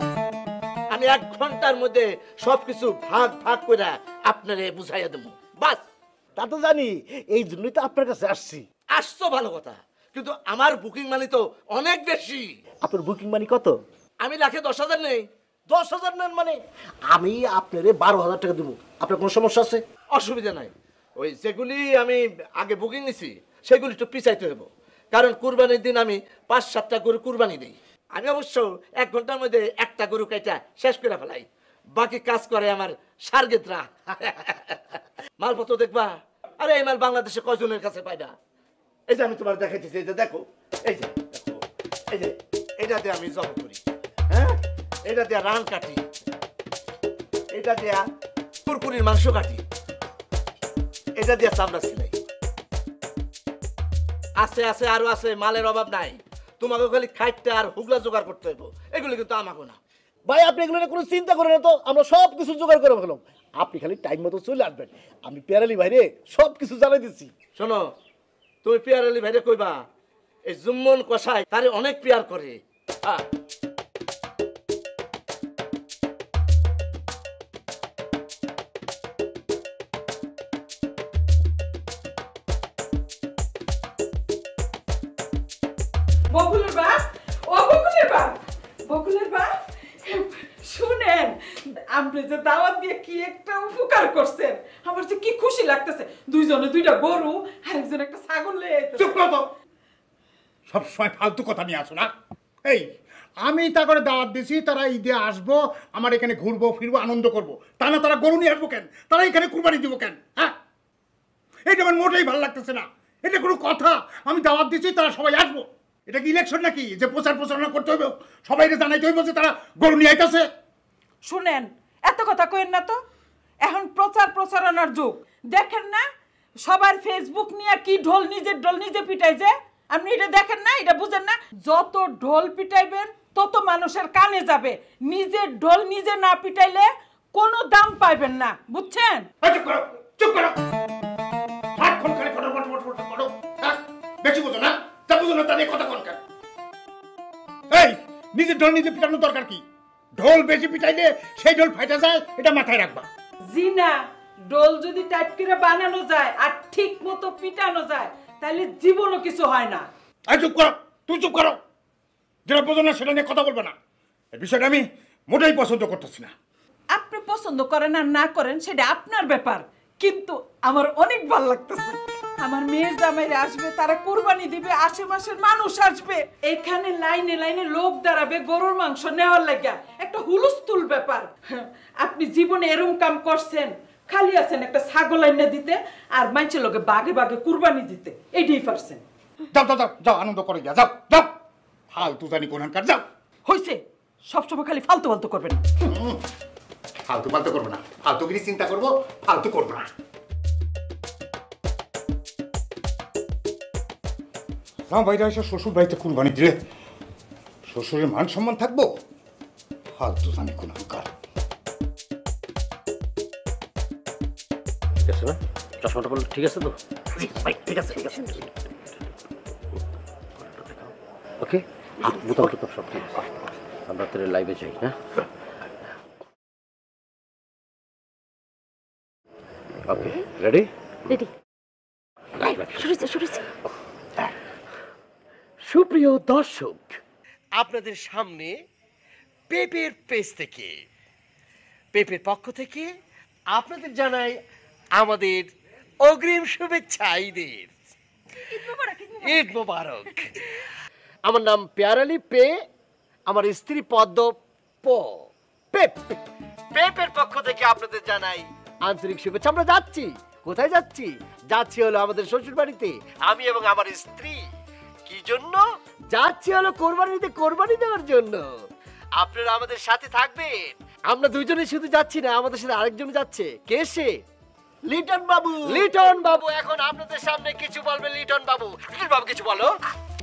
আমি 1 ঘন্টার মধ্যে সবকিছু ভাগ ভাগ করে আপনারে বুঝাইয়া দেবো। বাস। তা তো জানি, এই জন্যই তো আপনার কাছে আসছি। আসছো ভালো কথা, কিন্তু আমার বুকিং মানি তো অনেক বেশি। আপনার বুকিং মানি কত? আমি লাখে 10,000 নেই। 10,000 নেন মানে? আমি আপনারে 12,000 টাকা দেবো। আপনার কোনো সমস্যা আছে? অসুবিধা নাই। ওই যেগুলি আমি আগে বুকিং নিছি সেগুলি একটু পিছাইতে হইব, কারণ কুরবানির দিন আমি 5-7টা গরু কুরবানি দিই। আমি অবশ্য 1 ঘন্টার মধ্যে একটা গরু কাইটা শেষ করে ফেলাই। বাকি কাজ করে আমার সার্গেতরা। মালপত্র দেখবা? আরে এই মাল বাংলাদেশে কয়জনের কাছে পাই না। এই যে আমি তোমার দেখাইতেছি, এই যে দেখো, এই যে দেখো, এই যে এটা দিয়ে আমি জব করি, হ্যাঁ, এটা দিয়ে রান কাটি, এটা দিয়ে কুরকুরির মাংস কাটি, এটা দিয়ে চামড়া সিলাই। আছে আছে আরো আছে, মালের অভাব নাই। তোমাকে খালি খাইতে আর হুগলা জোগাড় করতে হইব। এগুলি কিন্তু আমাকে না। ভাই আপনি এগুলো কোনো চিন্তা করেন না তো, আমরা সব কিছু জোগাড় করে ফেলাম। আপনি খালি টাইম মতো চলে আসবেন। আমি পেয়ারালি ভাইরে সব কিছু জানাই দিচ্ছি। শোনো, তুমি পিয়ার আলী ভাইরে কইবা এই জুম্মন কষাই তারে অনেক পিয়ার করে। বকুলের বাপ, ও বকুলের বাপ, বকুলের বাপ, শুনেন আপনি যে দাওয়াত দিয়ে কি একটা উপকার করছেন, আমার যে কি খুশি লাগতেছে। দুইজনে 2টা গরু আর একজন একটা ছাগল লয়ে আইতেছে। চুপ করো তো, সব সময় ফালতু কথা নিয়ে আসো না। এই আমি তা করে দাওয়াত দিছি, তারা ঈদে আসবো, আমার এখানে ঘুরবো ফিরবো আনন্দ করবো, তা না তারা গরু নিয়ে আসবো কেন? তারা এখানে কুরবানি দিব কেন? হ্যাঁ, এটা আমার মোটেই ভালো লাগতেছে না। এটা কোনো কথা? আমি দাওয়াত দিচ্ছি, তারা সবাই আসবো। এটা কি ইলেকশন নাকি যে প্রচার প্রচারণা করতে হবে, সবাইকে জানাইতে হইব যে তারা গরু নিয়ে আইতাছে? শুনেন, এত কথা কইেন না তো। এখন প্রচার প্রচারণার যুগ, দেখেন না সবার ফেসবুক নিয়ে কি ঢোল নিজের ঢোল নিজে পিটাই যে। আপনি এটা দেখেন না, এটা বুঝেন না? যত ঢোল পিটাইবেন তত মানুষের কানে যাবে। নিজের ঢোল নিজে না পিটাইলে কোনো দাম পাইবেন না, বুঝছেন? চুপ করো, চুপ করো। সারাক্ষণ খালি photo photo photo photo photo. হ্যাঁ, বেশি বুঝো না, তা বুঝো না, তাদের কথা কোন কেন? এই নিজের ঢোল নিজে পিটানোর দরকার কি? ঢোল বেশি পিটাইলে সেই ঢোল ফাইটা যায়, এটা মাথায় রাখবা। জি না, ঢোল যদি টাইট করে বানানো যায় আর ঠিক মতো পিটানো যায় তাহলে জীবনও কিছু হয় না। চুপ করো, তুই চুপ করো। যেটা বোঝো না সেটা নিয়ে কথা বলবে না। এই বিষয়টা আমি মোটেই পছন্দ করতেছি না। আপনি পছন্দ করেন আর না করেন সেটা আপনার ব্যাপার, কিন্তু আমার অনেক ভালো লাগতেছে। আমার মেয়ের জামাইরা আসবে, তারা কুরবানি দিবে, আশেপাশের মানুষ আসবে, এখানে লাইনে লাইনে লোক দাঁড়াবে গরুর মাংস নেওয়ার লাগিয়া। একটা হুলস্থুল ব্যাপার। আপনি জীবনে এরম কাম করছেন? খালি আছেন একটা ছাগল আইনা দিতে আর মানুষের লোকে বাগে বাগে কুরবানি দিতে, এইটাই পারছেন। যাও যাও যাও যাও, আনন্দ করে গিয়া যাও যাও। ফালতু জানি কোনখানকার, যাও। হইছে, সবসময় খালি ফালতু ফালতু করবেন। ফালতু ফালতু করবো না, ফালতুগিরি চিন্তা করবো, ফালতু করবো না। বাইরে এসে শ্বশুর বাড়িতে কুরবানি দিলে শ্বশুরের মান সম্মান থাকবো? ফালতু জানি কোনখানকার। ঠিক আছে না? চশমাটা বললো ঠিক আছে তো? ভাই ঠিক আছে, ঠিক আছে। ওকে, মোটামুটি তো সব ঠিক আছে। আমরা তোর লাইভে যাই, হ্যাঁ? ওকে, রেডি? রেডি। শুরু হচ্ছে। সুপ্রিয় দর্শক, আপনাদের সামনে পেপের পেজ থেকে, পেপের পক্ষ থেকে আপনাদের জানাই আমাদের অগ্রিম শুভেচ্ছা। ঈদ মোবারক। আমার নাম পেয়ারালি পে, আমার স্ত্রী পদ্ম প। পেপের পক্ষ থেকে আপনাদের জানাই আন্তরিক শুভেচ্ছা। আমরা যাচ্ছি, কোথায় যাচ্ছি? যাচ্ছি হলো আমাদের শ্বশুর বাড়িতে, আমি এবং আমার স্ত্রী। কি জন্য যাচ্ছি? হলো কোরবানি দেওয়ার জন্য। আপনারা আমাদের সাথে থাকবেন। আমরা দুইজনে শুধু যাচ্ছি না, আমাদের সাথে আরেকজন যাচ্ছে। কে সে? লিটন বাবু। লিটন বাবু এখন আপনাদের সামনে কিছু বলবে। লিটন বাবু, লিটন বাবু কিছু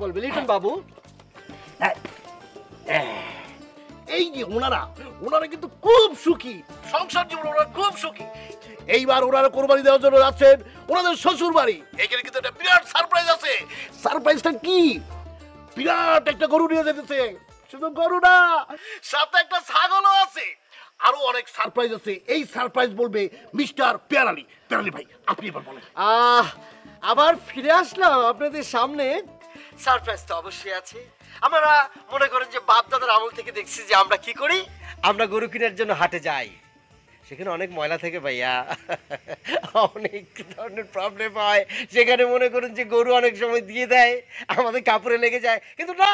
বলবে। লিটন বাবু, এই যে ওনারা কিন্তু খুব সুখী, সংসার জীবন ওনারা খুব সুখী। এইবার ওনারা কোরবানি দেওয়ার জন্য যাচ্ছেন ওনাদের শ্বশুর বাড়ি। এখানে কিন্তু একটা বিরাট সারপ্রাইজ আছে। সারপ্রাইজটা কি? বিরাট একটা গরু নিয়ে যেতেছে। শুধু গরু না, সাথে একটা ছাগলও আছে। আরো অনেক সারপ্রাইজ আছে। এই সারপ্রাইজ বলবে মিস্টার পেয়ারালি। পেয়ারালি ভাই, আপনি এবার বলেন। আবার ফিরে আসলাম আপনাদের সামনে। সারপ্রাইজ তো অবশ্যই আছে। আমরা মনে করেন যে বাপ দাদার আমল থেকে দেখছি যে আমরা কি করি, আমরা গরু কেনার জন্য হাটে যাই। সেখানে অনেক ময়লা থাকে ভাইয়া, অনেক ধরনের প্রবলেম হয়। সেখানে মনে করেন যে গরু অনেক সময় দিয়ে দেয়, আমাদের কাপড়ে লেগে যায়। কিন্তু না,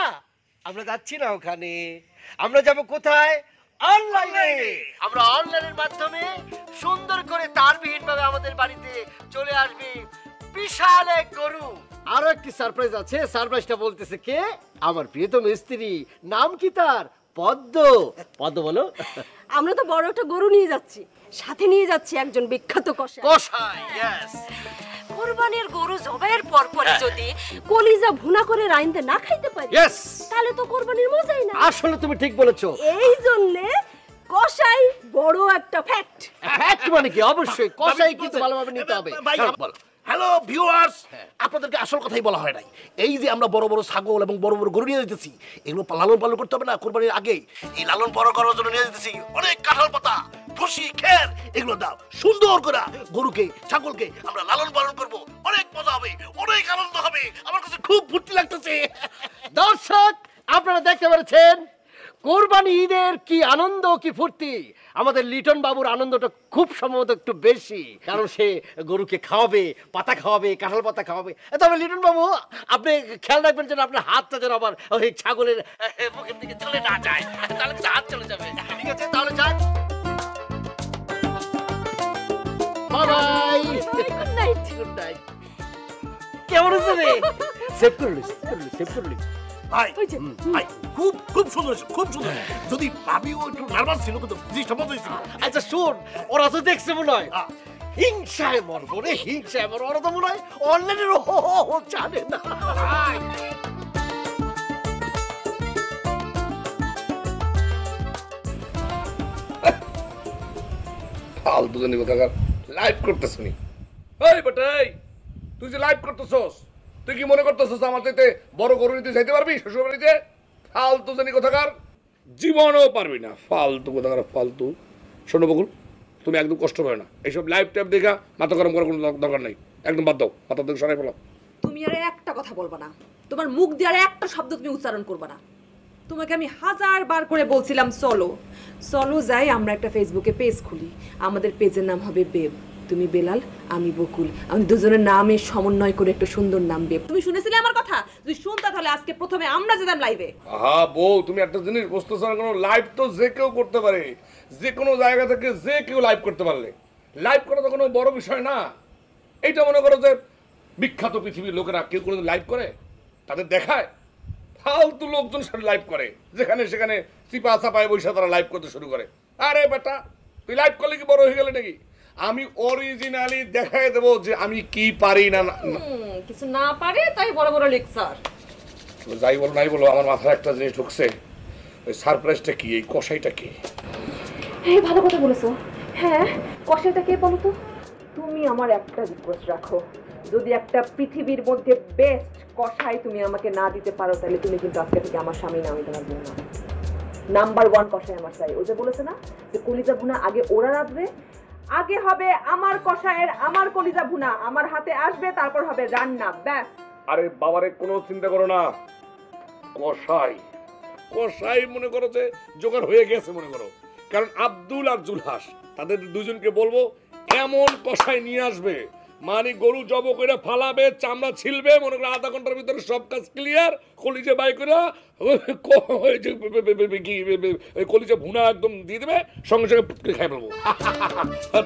আমরা যাচ্ছি না ওখানে। আমরা যাব কোথায়? অনলাইনে। আমরা অনলাইনের মাধ্যমে সুন্দর করে তারবিহীন ভাবে আমাদের বাড়িতে চলে আসবে বিশাল এক গরু। আরো একটি সারপ্রাইজ আছে। সারপ্রাইজটা বলতেছে কে? আমার প্রিয়তম স্ত্রী। নাম কি তার? পদ্ম। পদ্ম বলো। আমরা তো বড় একটা গরু নিয়ে যাচ্ছি, সাথে নিয়ে যাচ্ছি একজন বিখ্যাত কষাই। ইয়েস। কুরবানির গরু জবাইয়ের পর যদি কলিজা ভুনা করে রাইন্দে না খাইতে পারি, ইয়েস, তাহলে তো কুরবানির মজাই না। আসলে তুমি ঠিক বলেছো। এই জন্য কষাই বড় একটা ফ্যাক্ট। ফ্যাক্ট মানে কি? অবশ্যই কষাই কিন্তু ভালোভাবে নিতে হবে। হ্যালো ভিউয়ার্স, আপনাদেরকে আসল কথাই বলা হয় নাই। এই যে আমরা বড় বড় ছাগল এবং বড় বড় গরু নিয়ে যেতেছি, এগুলো লালন পালন করতে হবে না কোরবানির আগে। এই লালন পালন করার জন্য নিয়ে যেতেছি অনেক কাঁঠাল পাতা, ভুসি, খের, এগুলো দাও। সুন্দর করে গরুকে, ছাগলকে আমরা লালন পালন করব। অনেক মজা হবে, অনেক আনন্দ হবে। আমার কাছে খুব ফুর্তি লাগতেছে। দর্শক, আপনারা দেখতে পাচ্ছেন কোরবানি ঈদের কি আনন্দ কি ফুর্তি, আমাদের লিটন বাবুর আনন্দটা খুব সম্ভবত একটু বেশি, কারণ সে গরুকে খাওয়াবে, পাতা খাওয়াবে, কাঁঠাল পাতা খাওয়াবে। তবে লিটন বাবু আপনি খেয়াল রাখবেন যেন আপনার হাতটা যেন আবার ওই ছাগলের মুখের দিকে চলে না যায়, তাহলে কিন্তু হাত চলে যাবে। ঠিক আছে, তাহলে যান। Bye good night. Good night. কেমন আছে রে? সেভ করে নিস, সেভ করে নিস। ভাই ভাই খুব খুব সুন্দর হয়েছে, খুব সুন্দর। যদি ভাবিও একটু নার্ভাস ছিল কিন্তু জিনিসটা মজা হয়েছিল। আচ্ছা শোন, ওরা তো দেখছে মনে হয় হিংসায় মরবো রে, হিংসায় মরবো। ওরা তো মনে হয় অনলাইনের জানে না। ফালতু জানি কোথাকার লাইভ করতেছ নি। এই বেটাই, তুই যে লাইভ করতেছস, তুই কি মনে করতেছস আমার চাইতে বড় গরু নিতে যাইতে পারবি শ্বশুর বাড়িতে? ফালতু জানি কোথাকার, জীবনও পারবি না। ফালতু কোথাকার ফালতু। শোনো বকুল, তুমি একদম কষ্ট পাবে না। এইসব লাইভ ট্যাপ দেখা মাথা গরম করার কোনো দরকার নেই। একদম বাদ দাও, মাথা থেকে সরাই ফেলো। তুমি আর একটা কথা বলবা না, তোমার মুখ দিয়ে আর একটা শব্দ তুমি উচ্চারণ করবা না। তোমাকে আমি 1000 বার করে বলছিলাম চলো চলো যাই, আমরা একটা ফেসবুকে পেজ খুলি, আমাদের পেজের নাম হবে বেব। তুমি বেলাল, আমি বকুল, আমি দুজনের নামে সমন্বয় করে একটা সুন্দর নাম বেব। তুমি শুনেছিলে আমার কথা? যদি শুনতা তাহলে আজকে প্রথমে আমরা যেতাম লাইভে। হ্যাঁ বউ, তুমি একটা জিনিস বুঝতেছ না, কোনো লাইভ তো যে কেউ করতে পারে, যে কোনো জায়গা থেকে যে কেউ লাইভ করতে পারলে। লাইভ করা তো কোনো বড় বিষয় না। এইটা মনে করো যে বিখ্যাত পৃথিবীর লোকেরা কেউ কোনো লাইভ করে, তাদের দেখায়। ফালতু লোকজন সাথে লাইভ করে, যেখানে সেখানে চিপা চাপায় বৈশা তারা লাইভ করতে শুরু করে। আরে বেটা, তুই লাইভ করলে কি বড় হয়ে গেলে নাকি? আমি অরিজিনালি দেখাই দেবো যে আমি কি পারি না। কিছু না পারে তাই বড় বড় লেকচার। যাই বলো নাই বলো, আমার মাথায় একটা জিনিস ঢুকছে। ওই সারপ্রাইজটা কি, এই কষাইটা কি? এই ভালো কথা বলেছো। হ্যাঁ, কষাইটা কে বলো তো? তুমি আমার একটা রিকোয়েস্ট রাখো, যদি একটা পৃথিবীর মধ্যে বেস্ট কষাই তুমি আমাকে না দিতে পারো, তাহলে তুমি কিন্তু আজকে থেকে আমার স্বামী না, আমি তোমার বোন না। নাম্বার 1 কষাই আমার চাই। ওই যে বলেছে না যে কলিজা ভুনা আগে ওরা রাঁধবে, আগে হবে আমার কষায়ের আমার কলিজা ভুনা, আমার হাতে আসবে, তারপর হবে রান্না, ব্যাস। আরে বাবারে, কোনো চিন্তা করো না। কষাই কষাই মনে করো যে জোগাড় হয়ে গেছে মনে করো। কারণ আব্দুল আর জুলহাস, তাদের দুজনকে বলবো এমন কষাই নিয়ে আসবে, মানে গরু জব করে ফালাবে, চামড়া ছিলবে, মনে করো আধা ঘন্টার ভিতরে সব কাজ ক্লিয়ার। কলিজা বাই করে কলিজা ভুনা একদম দিয়ে দেবে, সঙ্গে সঙ্গে খাই ফেলবো।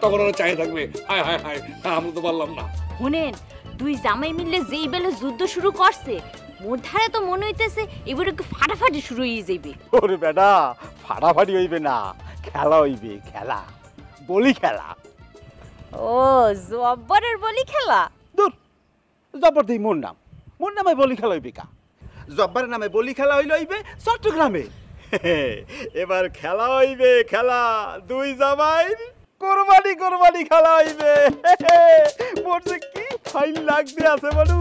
তখন ওরা চাই থাকবে, হায় হায় হায়, আমি তো পারলাম না। শুনেন, দুই জামাই মিললে যেই বেলে যুদ্ধ শুরু করছে, মোর ধারে তো মনে হইতেছে এবারে একটু ফাটাফাটি শুরু হয়ে যাবে। ওরে বেটা, ফাটাফাটি হইবে না, খেলা হইবে, খেলা, বলি খেলা। ও জব্বরের বলি খেলা? দূর, জব্বর দেই মোর নাম, মোর নামে বলি খেলা হইবে কা? জব্বরের নামে বলি খেলা হইবে চট্টগ্রামে। এবার খেলা হইবে, খেলা দুই জামাই কোরবানি কোরবানি খেলা হইবে। মোর যে কি ফাইন লাগবে আছে বলু।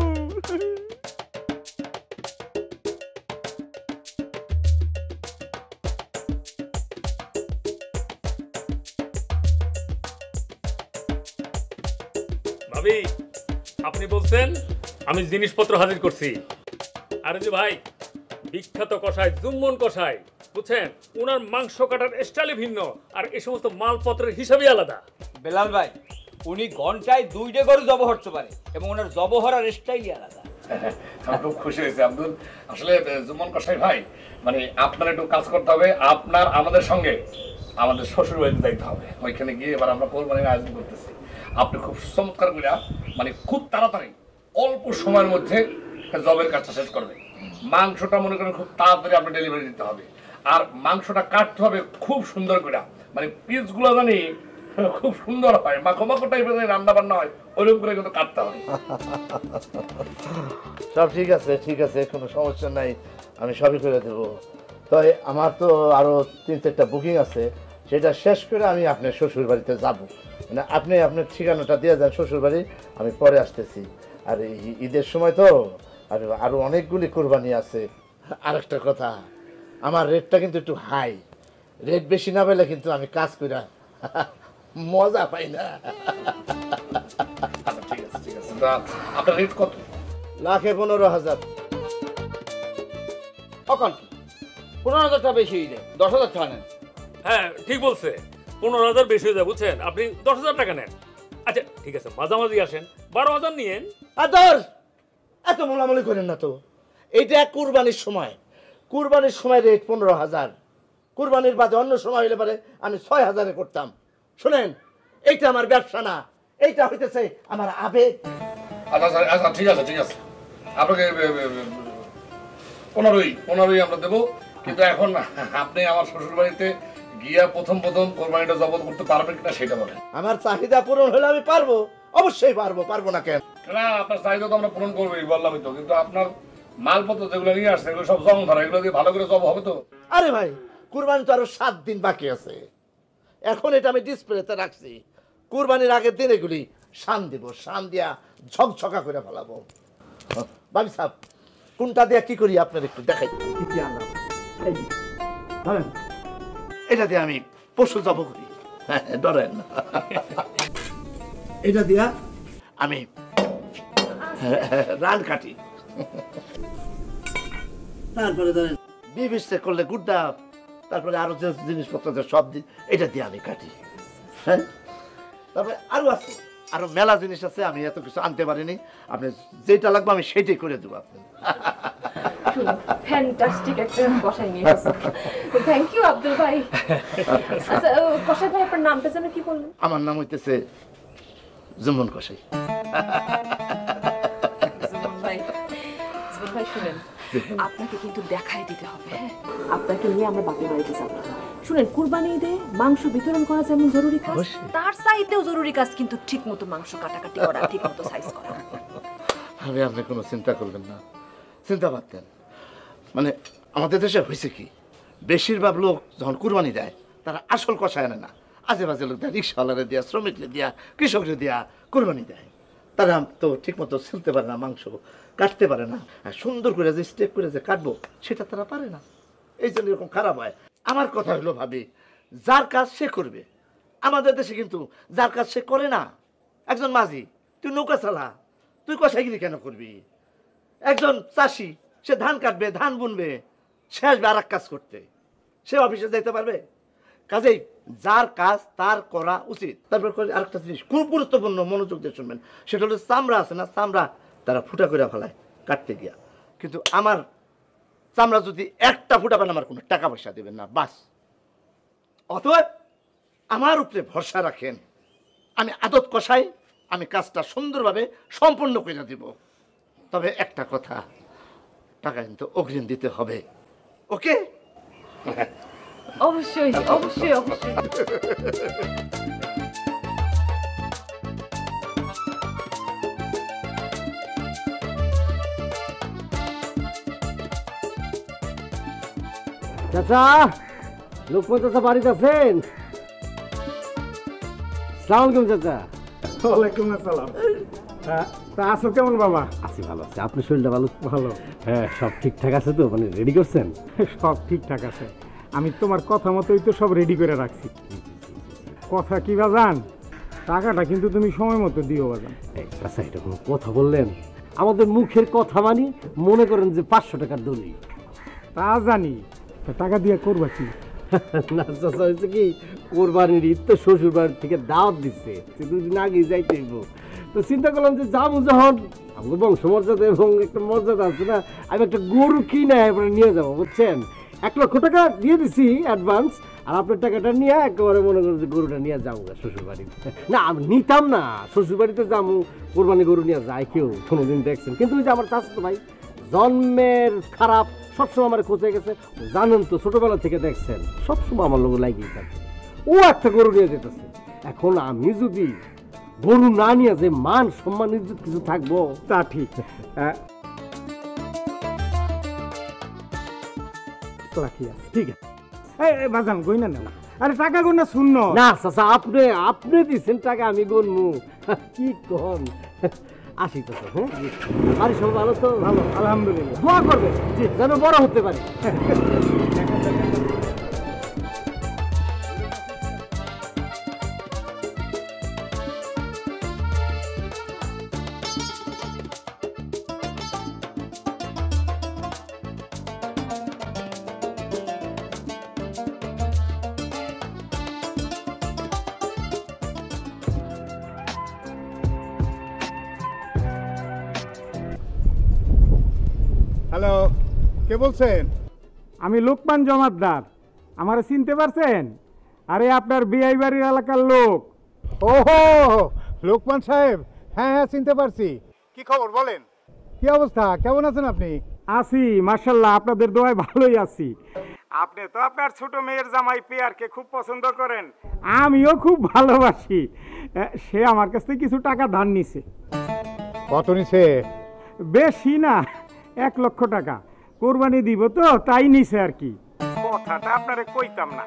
ভাবি, আপনি বলছেন আমি জিনিসপত্র হাজির করছি। আরে যে ভাই, বিখ্যাত কষাই জুম্মন কষাই, বুঝছেন, ওনার মাংস কাটার স্টাইলই ভিন্ন, আর এই সমস্ত মালপত্রের হিসাবই আলাদা। বেলাল ভাই, উনি ঘন্টায় 2টা গরু জব হতে পারে এবং ওনার জব হওয়ার স্টাইলই আলাদা। আমি খুব খুশি হয়েছি আব্দুল। আসলে জুম্মন কষাই ভাই, মানে আপনার একটু কাজ করতে হবে, আপনার আমাদের সঙ্গে আমাদের শ্বশুর বাড়িতে যাইতে হবে। ওইখানে গিয়ে এবার আমরা কোরবানির আয়োজন করতেছি। আপনি খুব চমৎকার করে, মানে খুব তাড়াতাড়ি অল্প সময়ের মধ্যে জবের কাজটা শেষ করবেন। মাংসটা মনে করেন খুব তাড়াতাড়ি আপনি ডেলিভারি দিতে হবে, আর মাংসটা কাটতে হবে খুব সুন্দর করে, মানে পিসগুলো জানি খুব সুন্দর হয়, মাখো মাখো টাইপের রান্না বান্না হয়, ওইরকম করে কিন্তু কাটতে হবে। সব ঠিক আছে, ঠিক আছে, কোনো সমস্যা নাই, আমি সবই করে দেবো। তো আমার তো আরও 3-4টা বুকিং আছে, সেটা শেষ করে আমি আপনার শ্বশুর বাড়িতে যাব। মানে আপনি আপনার ঠিকানাটা দিয়ে যান শ্বশুর বাড়ি, আমি পরে আসতেছি। আর ঈদের সময় তো আর আরও অনেকগুলি কোরবানি আছে। আর একটা কথা, আমার রেটটা কিন্তু একটু হাই, রেট বেশি না পেলে কিন্তু আমি কাজ করে মজা পাই না। ঠিক আছে, ঠিক আছে। আপনার রেট কত? 1,15,000। অকন 15,000 টাকা বেশি হয়ে যায়, 10,000 টাকা নেন। হ্যাঁ ঠিক বলছে, 15,000 বেশি হয়ে যায় বুঝছেন, আপনি 10,000 টাকা নেন। আচ্ছা ঠিক আছে, মাঝামাঝি আসেন, 12,000 নিয়েন। আর ধর, এত মোলামুলি করেন না তো। এইটা কুরবানির সময়, কুরবানির সময় রেট 15,000, কুরবানির বাদে অন্য সময় হইলে পারে আমি 6,000-এ করতাম। শোনেন, এইটা আমার ব্যবসা না, এইটা হইতেছে আমার আবেগ। আচ্ছা আচ্ছা ঠিক আছে ঠিক আছে, আপনাকে 15ই আমরা দেবো। কিন্তু এখন আপনি আমার শ্বশুর বাড়িতে গিয়া প্রথম কোরবানিটা জবত করতে পারবেন কিনা সেটা বলেন। আমার চাহিদা পূরণ হলে আমি পারবো, অবশ্যই পারবো, পারবো না কেন? না, আপনার চাহিদা তো আমরা পূরণ করবোই, বললামই তো। কিন্তু আপনার মালপত্র যেগুলো নিয়ে আসছে এগুলো সব জং ধরা, এগুলো দিয়ে ভালো করে জব হবে তো? আরে ভাই, কুরবানি তো আরো 7 দিন বাকি আছে। এখন এটা আমি ডিসপ্লেতে রাখছি, কুরবানির আগের দিন এগুলি শান দিব, শান দিয়া ঝকঝকা করে ফেলাবো। ভাবি সাহেব, কোনটা দিয়া কি করি আপনার একটু দেখাই। কি আনলাম, এই যে, ধরেন, এটা দিয়ে আমি পশু জব করি। হ্যাঁ, ডরেন না। এটা দিয়া আমি রান কাটি। তারপরে ধরেন বিবিসে করলে গুড্ডা, তারপরে আরো যে জিনিসপত্র সব এটা দিয়ে আমি কাটি। হ্যাঁ, তারপরে আরো আছে, আরো মেলা জিনিস আছে, আমি এত কিছু আনতে পারিনি। আপনি যেটা লাগবে আমি সেটাই করে দেবো। আপনি ফ্যান্টাস্টিক একটা কষাই নিয়ে এসেছো। থ্যাংক ইউ আব্দুল ভাই। আচ্ছা কষাই ভাই, আপনার নামটা যেন কি বললেন? আমার নাম হইতেছে জুমন কষাই। জুমন ভাই, জুমন ভাই শুনেন, আপনাকে কিন্তু দেখাই দিতে হবে। আপনাকে নিয়ে আমরা বাপের বাড়িতে যাবো। শুনেন, কুরবানি ঈদে মাংস বিতরণ করা যেমন জরুরি কাজ, তার চাইতেও জরুরি কাজ কিন্তু ঠিক মতো মাংস কাটাকাটি করা, ঠিক মতো সাইজ করা। আমি আপনি কোনো চিন্তা করবেন না, চিন্তা পারতেন। মানে আমাদের দেশে হয়েছে কি, বেশিরভাগ লোক যখন কুরবানি দেয় তারা আসল কষায় আনে না, আজে বাজে লোক দেয়, রিক্সাওয়ালারে দিয়া, শ্রমিকরে দিয়া, কৃষকরে দিয়া কুরবানি দেয়। তারা তো ঠিক মতো ছিলতে পারে না, মাংস কাটতে পারে না, আর সুন্দর করে যে স্টেপ করে যে কাটবো সেটা তারা পারে না, এই জন্য এরকম খারাপ হয়। আমার কথা হলো, ভাবি, যার কাজ সে করবে। আমাদের দেশে কিন্তু যার কাজ সে করে না। একজন মাঝি, তুই নৌকা চালা, তুই কষাইগিরি কেন করবি? একজন চাষি, সে ধান কাটবে, ধান বুনবে, সে আসবে আর এক কাজ করতে, সে অফিসে যেতে পারবে? কাজেই যার কাজ তার করা উচিত। তারপর আরেকটা জিনিস খুব গুরুত্বপূর্ণ, মনোযোগ দিয়ে শুনবেন, সেটা হলো চামড়া আছে না, চামড়া তারা ফুটা করে ফেলায় কাটতে গিয়া। কিন্তু আমার চামড়া যদি একটা ফুটা পান, আমার কোনো টাকা পয়সা দেবেন না, বাস। অতএব আমার উপরে ভরসা রাখেন, আমি আদত কষাই, আমি কাজটা সুন্দরভাবে সম্পন্ন করে দিব। তবে একটা কথা, টাকা কিন্তু অগ্রিম দিতে হবে, ওকে? অবশ্যই অবশ্যই অবশ্যই। চাচা, লোকমান চাচা বাড়িতে আছেন? সালাম আলাইকুম চাচা। ওয়ালাইকুম আসসালাম। তা আছো কেমন বাবা? আছি, ভালো আছে। আপনার শরীরটা ভালো? ভালো। হ্যাঁ, সব ঠিকঠাক আছে তো? মানে রেডি করছেন? সব ঠিকঠাক আছে, আমি তোমার কথা মতোই তো সব রেডি করে রাখছি। কথা কি বাজান, টাকাটা কিন্তু তুমি সময় মতো দিও বাজান। চাচা, এটা কোনো কথা বললেন? আমাদের মুখের কথা মানি, মনে করেন যে 500 টাকার দলি। তা জানি, টাকা দিয়ে করবা কি? না চাচা, হয়েছে কি, কোরবানির ঈদ তো শ্বশুর বাড়ির থেকে দাওয়াত দিচ্ছে, 2 দিন আগে যাইতে হইব। তো চিন্তা করলাম যে যাবো যখন, আমাদের বংশ মর্যাদা এবং একটা মর্যাদা আছে না, আমি একটা গরু কিনে এবারে নিয়ে যাবো, বুঝছেন? 1 লক্ষ টাকা দিয়ে দিছি অ্যাডভান্স, আর আপনার টাকাটা নিয়ে একেবারে মনে করেন যে গরুটা নিয়ে যাবো শ্বশুর বাড়িতে। না, আমি নিতাম না, শ্বশুর বাড়িতে যাবো, কোরবানি গরু নিয়ে যায় কেউ কোনোদিন দেখছেন? কিন্তু ওই যে আমার চাচাতো ভাই জন্মের খারাপ, সবসময় আমার খোঁজে গেছে, জানেন তো, ছোটবেলা থেকে দেখছেন, সবসময় আমার লোক লাগিয়ে থাকে। ও একটা গরু নিয়ে যেতেছে। এখন আমি যদি গরু না নিয়ে যে মান সম্মান ইজ্জত কিছু থাকবো? তা ঠিক। ঠিক আছে, বাজান গইনা নেও। আরে টাকা গোনা শূন্য না চাচা, আপনি দিচ্ছেন টাকা, আমি গনমু কি কন? আসি চাচা। হ্যাঁ, বাড়ির সব ভালো তো? ভালো, আলহামদুলিল্লাহ। দোয়া করবে যেন বড় হতে পারি। হ্যালো, কে বলছেন? আমি লোকমান জমাদ্দার, আমারে চিনতে পারছেন? আরে আপনার বিআই বাড়ির এলাকার লোক। ওহো, লোকমান সাহেব, হ্যাঁ হ্যাঁ চিনতে পারছি। কি খবর বলেন? কি অবস্থা, কেমন আছেন আপনি? আছি মাশাল্লাহ, আপনাদের দোয়ায় ভালোই আছি। আপনি তো আপনার ছোট মেয়ের জামাই পেয়ারকে খুব পছন্দ করেন, আমিও খুব ভালোবাসি। সে আমার কাছ থেকে কিছু টাকা ধার নিছে। কত নিছে? বেশি না, 1 লক্ষ টাকা। কোরবানি দিব তো তাই নিছে আর কি। কথাটা আপনারে কইতাম না,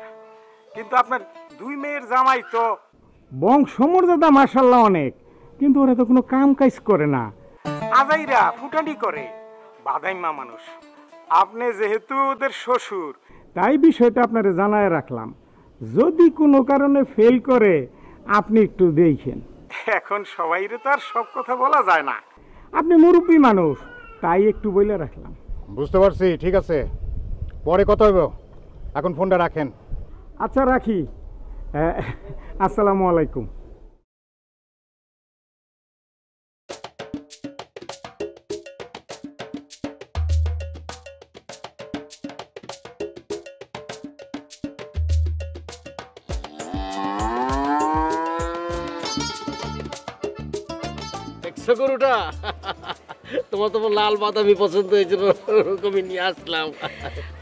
কিন্তু আপনার 2 মেয়ের জামাই তো বংশমর্যাদা মাশাল্লাহ অনেক, কিন্তু ওরা তো কোনো কাম কাজ করে না, আজাইরা ফুটানি করে। বাদাইমা মানুষ, আপনি যেহেতু ওদের শ্বশুর, তাই বিষয়টা আপনারে জানায় রাখলাম। যদি কোনো কারণে ফেল করে আপনি একটু দেখেন। এখন সবাইরে তো আর সব কথা বলা যায় না, আপনি মুরব্বী মানুষ, তাই একটু বলে রাখলাম। বুঝতে পারছি, ঠিক আছে, পরে কথা হইব, এখন ফোনটা রাখেন। আচ্ছা রাখি, আসসালামু আলাইকুম। দেখছো গরুটা? তোমার তো লাল বাদামি পছন্দ হয়েছিল, ওরকমই নিয়ে আসলাম।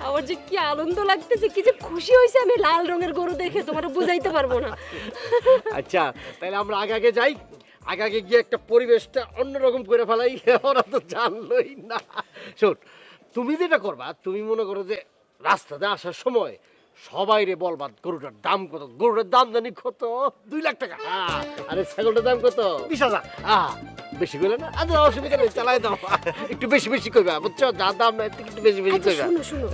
আমার যে কি আনন্দ লাগতেছে, কি যে খুশি হয়েছে আমি লাল রঙের গরু দেখে, তোমার বুঝাইতে পারবো না। আচ্ছা তাহলে আমরা আগে যাই, আগে গিয়ে একটা পরিবেশটা অন্যরকম করে ফেলাই, ওরা তো জানলই না। শোন, তুমি যেটা করবা, তুমি মনে করো যে রাস্তাতে আসার সময় সবাই রে বলবা গরুটার দাম কত। গরুটার দাম জানি কত? 2 লাখ টাকা। আরে ছাগলটার দাম কত? 20,000। বেশি কইলে না? আচ্ছা অসুবিধা নেই, চালাই দাও। একটু বেশি বেশি কইবা, বুঝছো? যা দাম না একটু বেশি বেশি কইবা। শুনো শুনো,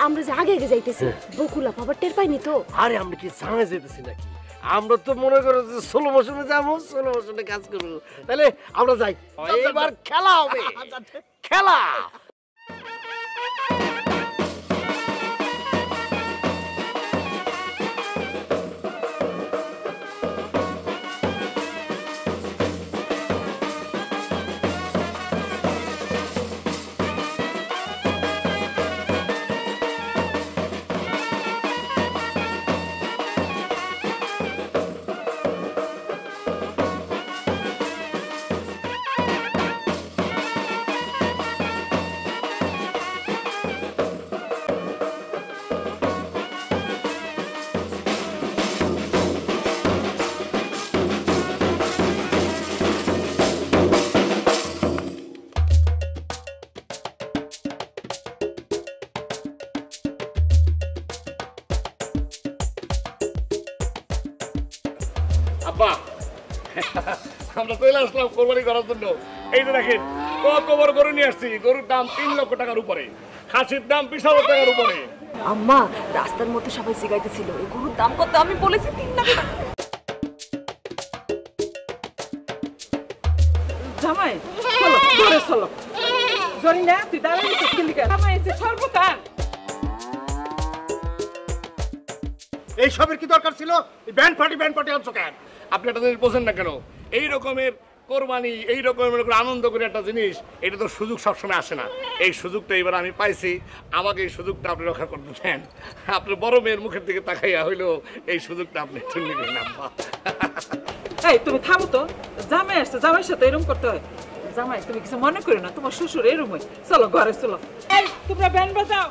আমরা যে আগে যাইতেছি, বকুলা বাবা টের পাইনি তো? আরে আমরা কি জানা যেতেছি নাকি? আমরা তো মনে করো যে স্লো মোশনে যাবো, স্লো মোশনে কাজ করবো। তাহলে আমরা যাই, এবার খেলা হবে, খেলা। আব্বা, আমরা চলে আসলাম কোরবানি করার জন্য। এই যে দেখেন কত বড় গরু নিয়ে আসছি। গরুর দাম 3 লক্ষ টাকার উপরে, খাসির দাম 20,000 টাকার উপরে। আম্মা রাস্তার মধ্যে সবাই জিগাইতেছিল এই গরুর দাম কত, আমি বলেছি 3 লাখ টাকা। জামাই চলো ঘরে চলো। জরিনা তুই দাঁড়াই তো কিলিকা, জামাই এসে সর্বকান। এই সবের কি দরকার ছিল? এই ব্যান্ড পার্টি আনছো কেন? আপনি একটা জিনিস বোঝেন না কেন? এই রকমের কোরবানি, এই রকমের আনন্দ করে একটা জিনিস, এটা তো সুযোগ সবসময় আসে না। এই সুযোগটা এবার আমি পাইছি, আমাকে এই সুযোগটা আপনি রক্ষা করতে দেন। আপনার বড় মেয়ের মুখের দিকে তাকাইয়া হইলো এই সুযোগটা আপনি একটু নিবেন না। এই তুমি থামো তো, জামাই আসছে, জামাইয়ের সাথে এরকম করতে হয়? জামাই তুমি কিছু মনে করো না, তোমার শ্বশুর এরকমই। চলো ঘরে চলো। এই তোমরা ব্যান্ড বাজাও।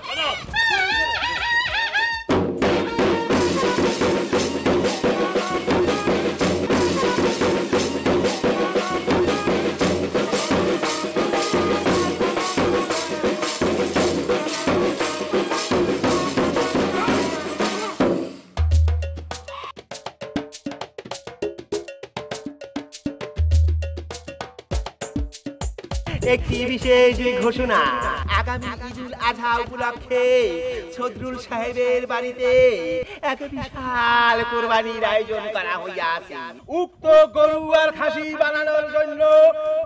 একটি বিশেষ ঘোষণা, আগামী ঈদুল আজহা উপলক্ষে সদরুল সাহেবের বাড়িতে এত বিশাল কোরবানির আয়োজন করা হইয়াছে। উক্ত গরু আর খাসি বানানোর জন্য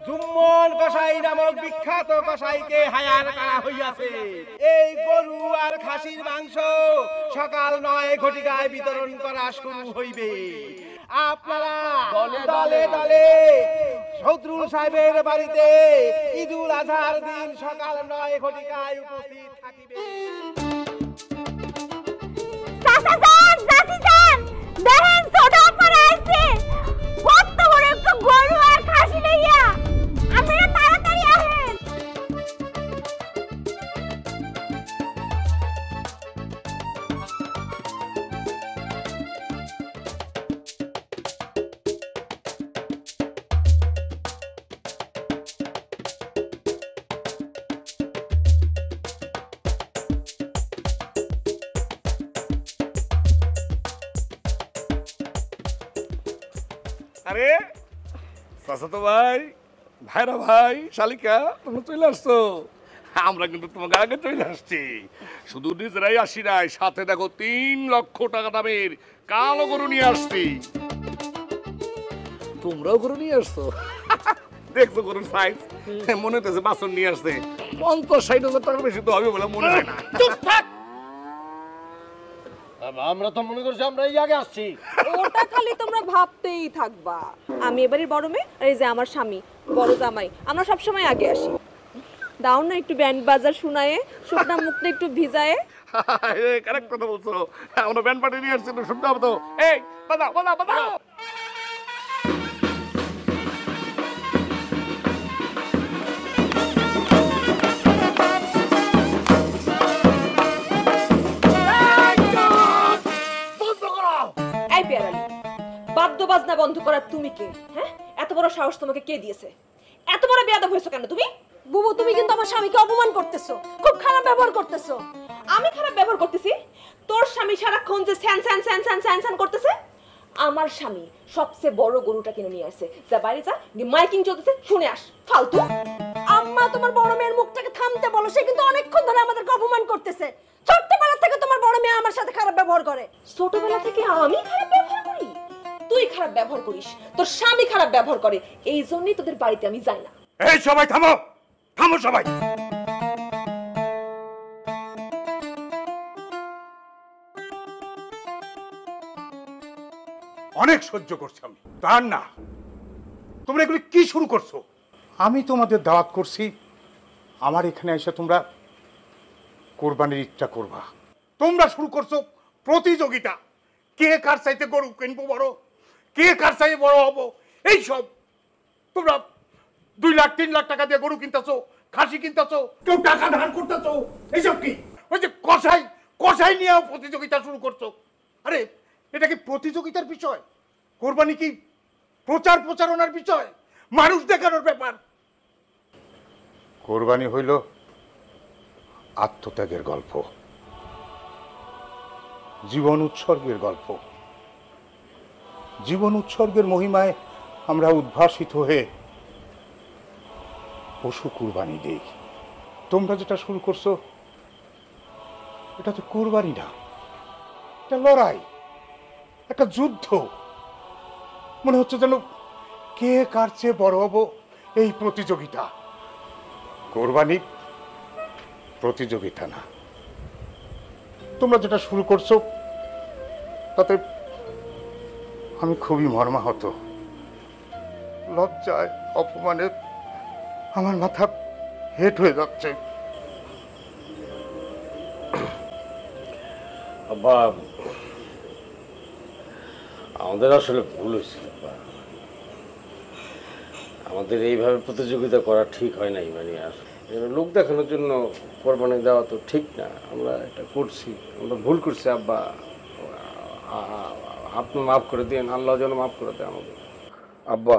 জুম্মন কসাই নামক বিখ্যাত কসাইকে হায়ার করা হইয়াছে। এই গরু আর খাসির মাংস সকাল 9 ঘটিকায় বিতরণ করা শুরু হইবে। আপনারা দলে দলে শত্রুল সাহেবের বাড়িতে ঈদুল আজহার দিন সকাল 9 ঘটিকায় উপস্থিত থাকিবেন। চাচা যান, চাচি যান, দেখেন ছোট অপার আইছে, কত বড় একটা গরু আর খাসি লইয়া। আপনারা তাড়াতাড়ি আসেন। আরে চাচাতো ভাই, ভাইরা ভাই, শালিকা, তোমরা চলে আসছো। আমরা কিন্তু তোমাকে আগে চলে আসছি। শুধু নিজেরাই আসি নাই, সাথে দেখো 3 লক্ষ টাকা দামের কালো গরু নিয়ে আসছি। তোমরাও গরু নিয়ে আসছো? দেখছো গরুর সাইজ, মনে হতেছে বাছুর নিয়ে আসছে। 50-60 হাজার টাকার বেশি তো হবে বলে মনে হয় না। আমরা তো মনে করছি আমরা এই আগে আসছি। ওটা খালি তোমরা ভাবতেই থাকবা। আমি এবারে বড় মেয়ে, আর এই যে আমার স্বামী বড় জামাই, আমরা সবসময় আগে আসি। দাও না একটু ব্যান্ড বাজার শোনায়ে, শুকনা মুখটা একটু ভিজায়ে। কারেক্ট কথা বলছো, আমরা ব্যান্ড পার্টি নিয়ে আসছি, শুনতে হবে তো। এই বাজাও বাজাও বাজাও। এই পেয়ারালি, বাদ্য বাজনা বন্ধ করার তুমি কে? হ্যাঁ, এত বড় সাহস তোমাকে কে দিয়েছে? এত বড় বেয়াদব হয়েছো কেন তুমি? বুবু, তুমি কিন্তু আমার স্বামীকে অপমান করতেছো, খুব খারাপ ব্যবহার করতেছো। আমি খারাপ ব্যবহার করতেছি? তোর স্বামী সারাক্ষণ যে স্যান স্যান স্যান স্যান স্যান স্যান করতেছে। আমার স্বামী সবচেয়ে বড় গরুটা কিনে নিয়ে আসছে। যা বাইরে যা, মাইকিং চলতেছে, শুনে আস। ফালতু। আম্মা, তোমার বড় মেয়ের মুখটাকে থামতে বলো, সে কিন্তু অনেকক্ষণ ধরে আমাদেরকে অপমান করতেছে। ছোট্টবেলা থেকে তোমার বড় মেয়ে আমার সাথে খারাপ ব্যবহার করে। ছোটবেলা থেকে আমি খারাপ ব্যবহার করি? তুই খারাপ ব্যবহার করিস, তোর স্বামী খারাপ ব্যবহার করে, এই জন্যই তোদের বাড়িতে আমি যাই না। এই সবাই থামো, থামো সবাই। অনেক সহ্য করছি আমি, তার না। তোমরা এগুলি কি শুরু করছো? আমি তোমাদের দাওয়াত করছি, আমার এখানে এসে তোমরা কোরবানির ঈদটা করবা। তোমরা শুরু করছো প্রতিযোগিতা, কে কার চাইতে গরু কিনবো বড়, কে কার চাইতে বড় হবো। এইসব তোমরা 2 লাখ 3 লাখ টাকা দিয়ে গরু কিনতেছো, খাসি কিনতেছো, কেউ টাকা ধার করতেছো। এইসব কি? ওই যে কসাই, কসাই নিয়ে প্রতিযোগিতা শুরু করছো। আরে এটা কি প্রতিযোগিতার বিষয়? কোরবানি কি প্রচার প্রচারণার বিষয়, মানুষ দেখানোর ব্যাপার? কোরবানি হইল আত্মত্যাগের গল্প, জীবন উৎসর্গের গল্প। জীবন উৎসর্গের মহিমায় আমরা উদ্ভাসিত হয়ে পশু কুরবানি দেই। তোমরা যেটা শুরু করছো এটা তো কুরবানি না, এটা লড়াই, একটা যুদ্ধ। মনে হচ্ছে যেন কে কার চেয়ে বড় হবো এই প্রতিযোগিতা। কোরবানি প্রতিযোগিতা না। তোমরা যেটা শুরু করছো তাতে আমি খুবই মর্মাহত। লজ্জায় অপমানে আমার মাথা হেট হয়ে যাচ্ছে। আব্বা, আমাদের আসলে ভুল হয়েছিল। আমাদের এইভাবে প্রতিযোগিতা করা ঠিক হয় নাই। মানে লোক দেখানোর জন্য কোরবানি দেওয়া তো ঠিক না। আমরা এটা করছি, আমরা ভুল করছি আব্বা। আপনি মাফ করে দিন, আল্লাহ যেন মাফ করে দেয় আমাদের। আব্বা,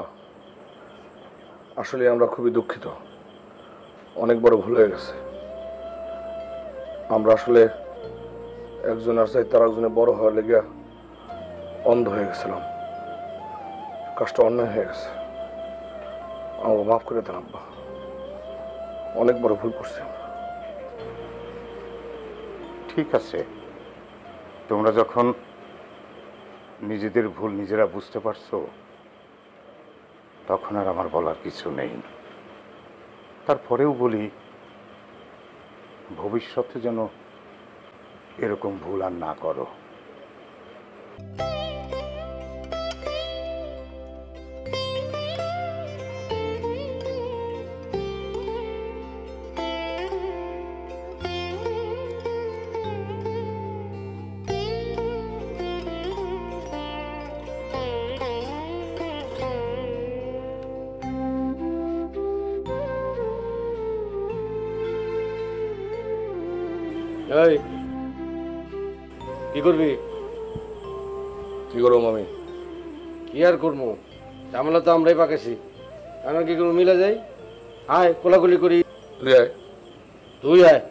আসলে আমরা খুবই দুঃখিত, অনেক বড় ভুল হয়ে গেছে। আমরা আসলে একজন আর চাই তার একজনের বড় হওয়ার লেগে অন্ধ হয়ে গেছিলাম। কাজটা অন্যায় হয়ে গেছে, আমাকে মাফ করে দেন আব্বা, অনেক বড় ভুল করছি আমরা। ঠিক আছে, তোমরা যখন নিজেদের ভুল নিজেরা বুঝতে পারছো, তখন আর আমার বলার কিছু নেই। তারপরেও বলি, ভবিষ্যতে যেন এরকম ভুল আর না করো। এই কি করবি? কি করবো আমি? কি আর করবো, ঝামেলা তো আমরাই পাকাছি। আমরা কি করবো, মিলে যাই, আয় কোলাকুলি করি। তুই আয়। তুই আয়।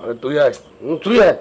আরে তুই আয়। তুই আয়।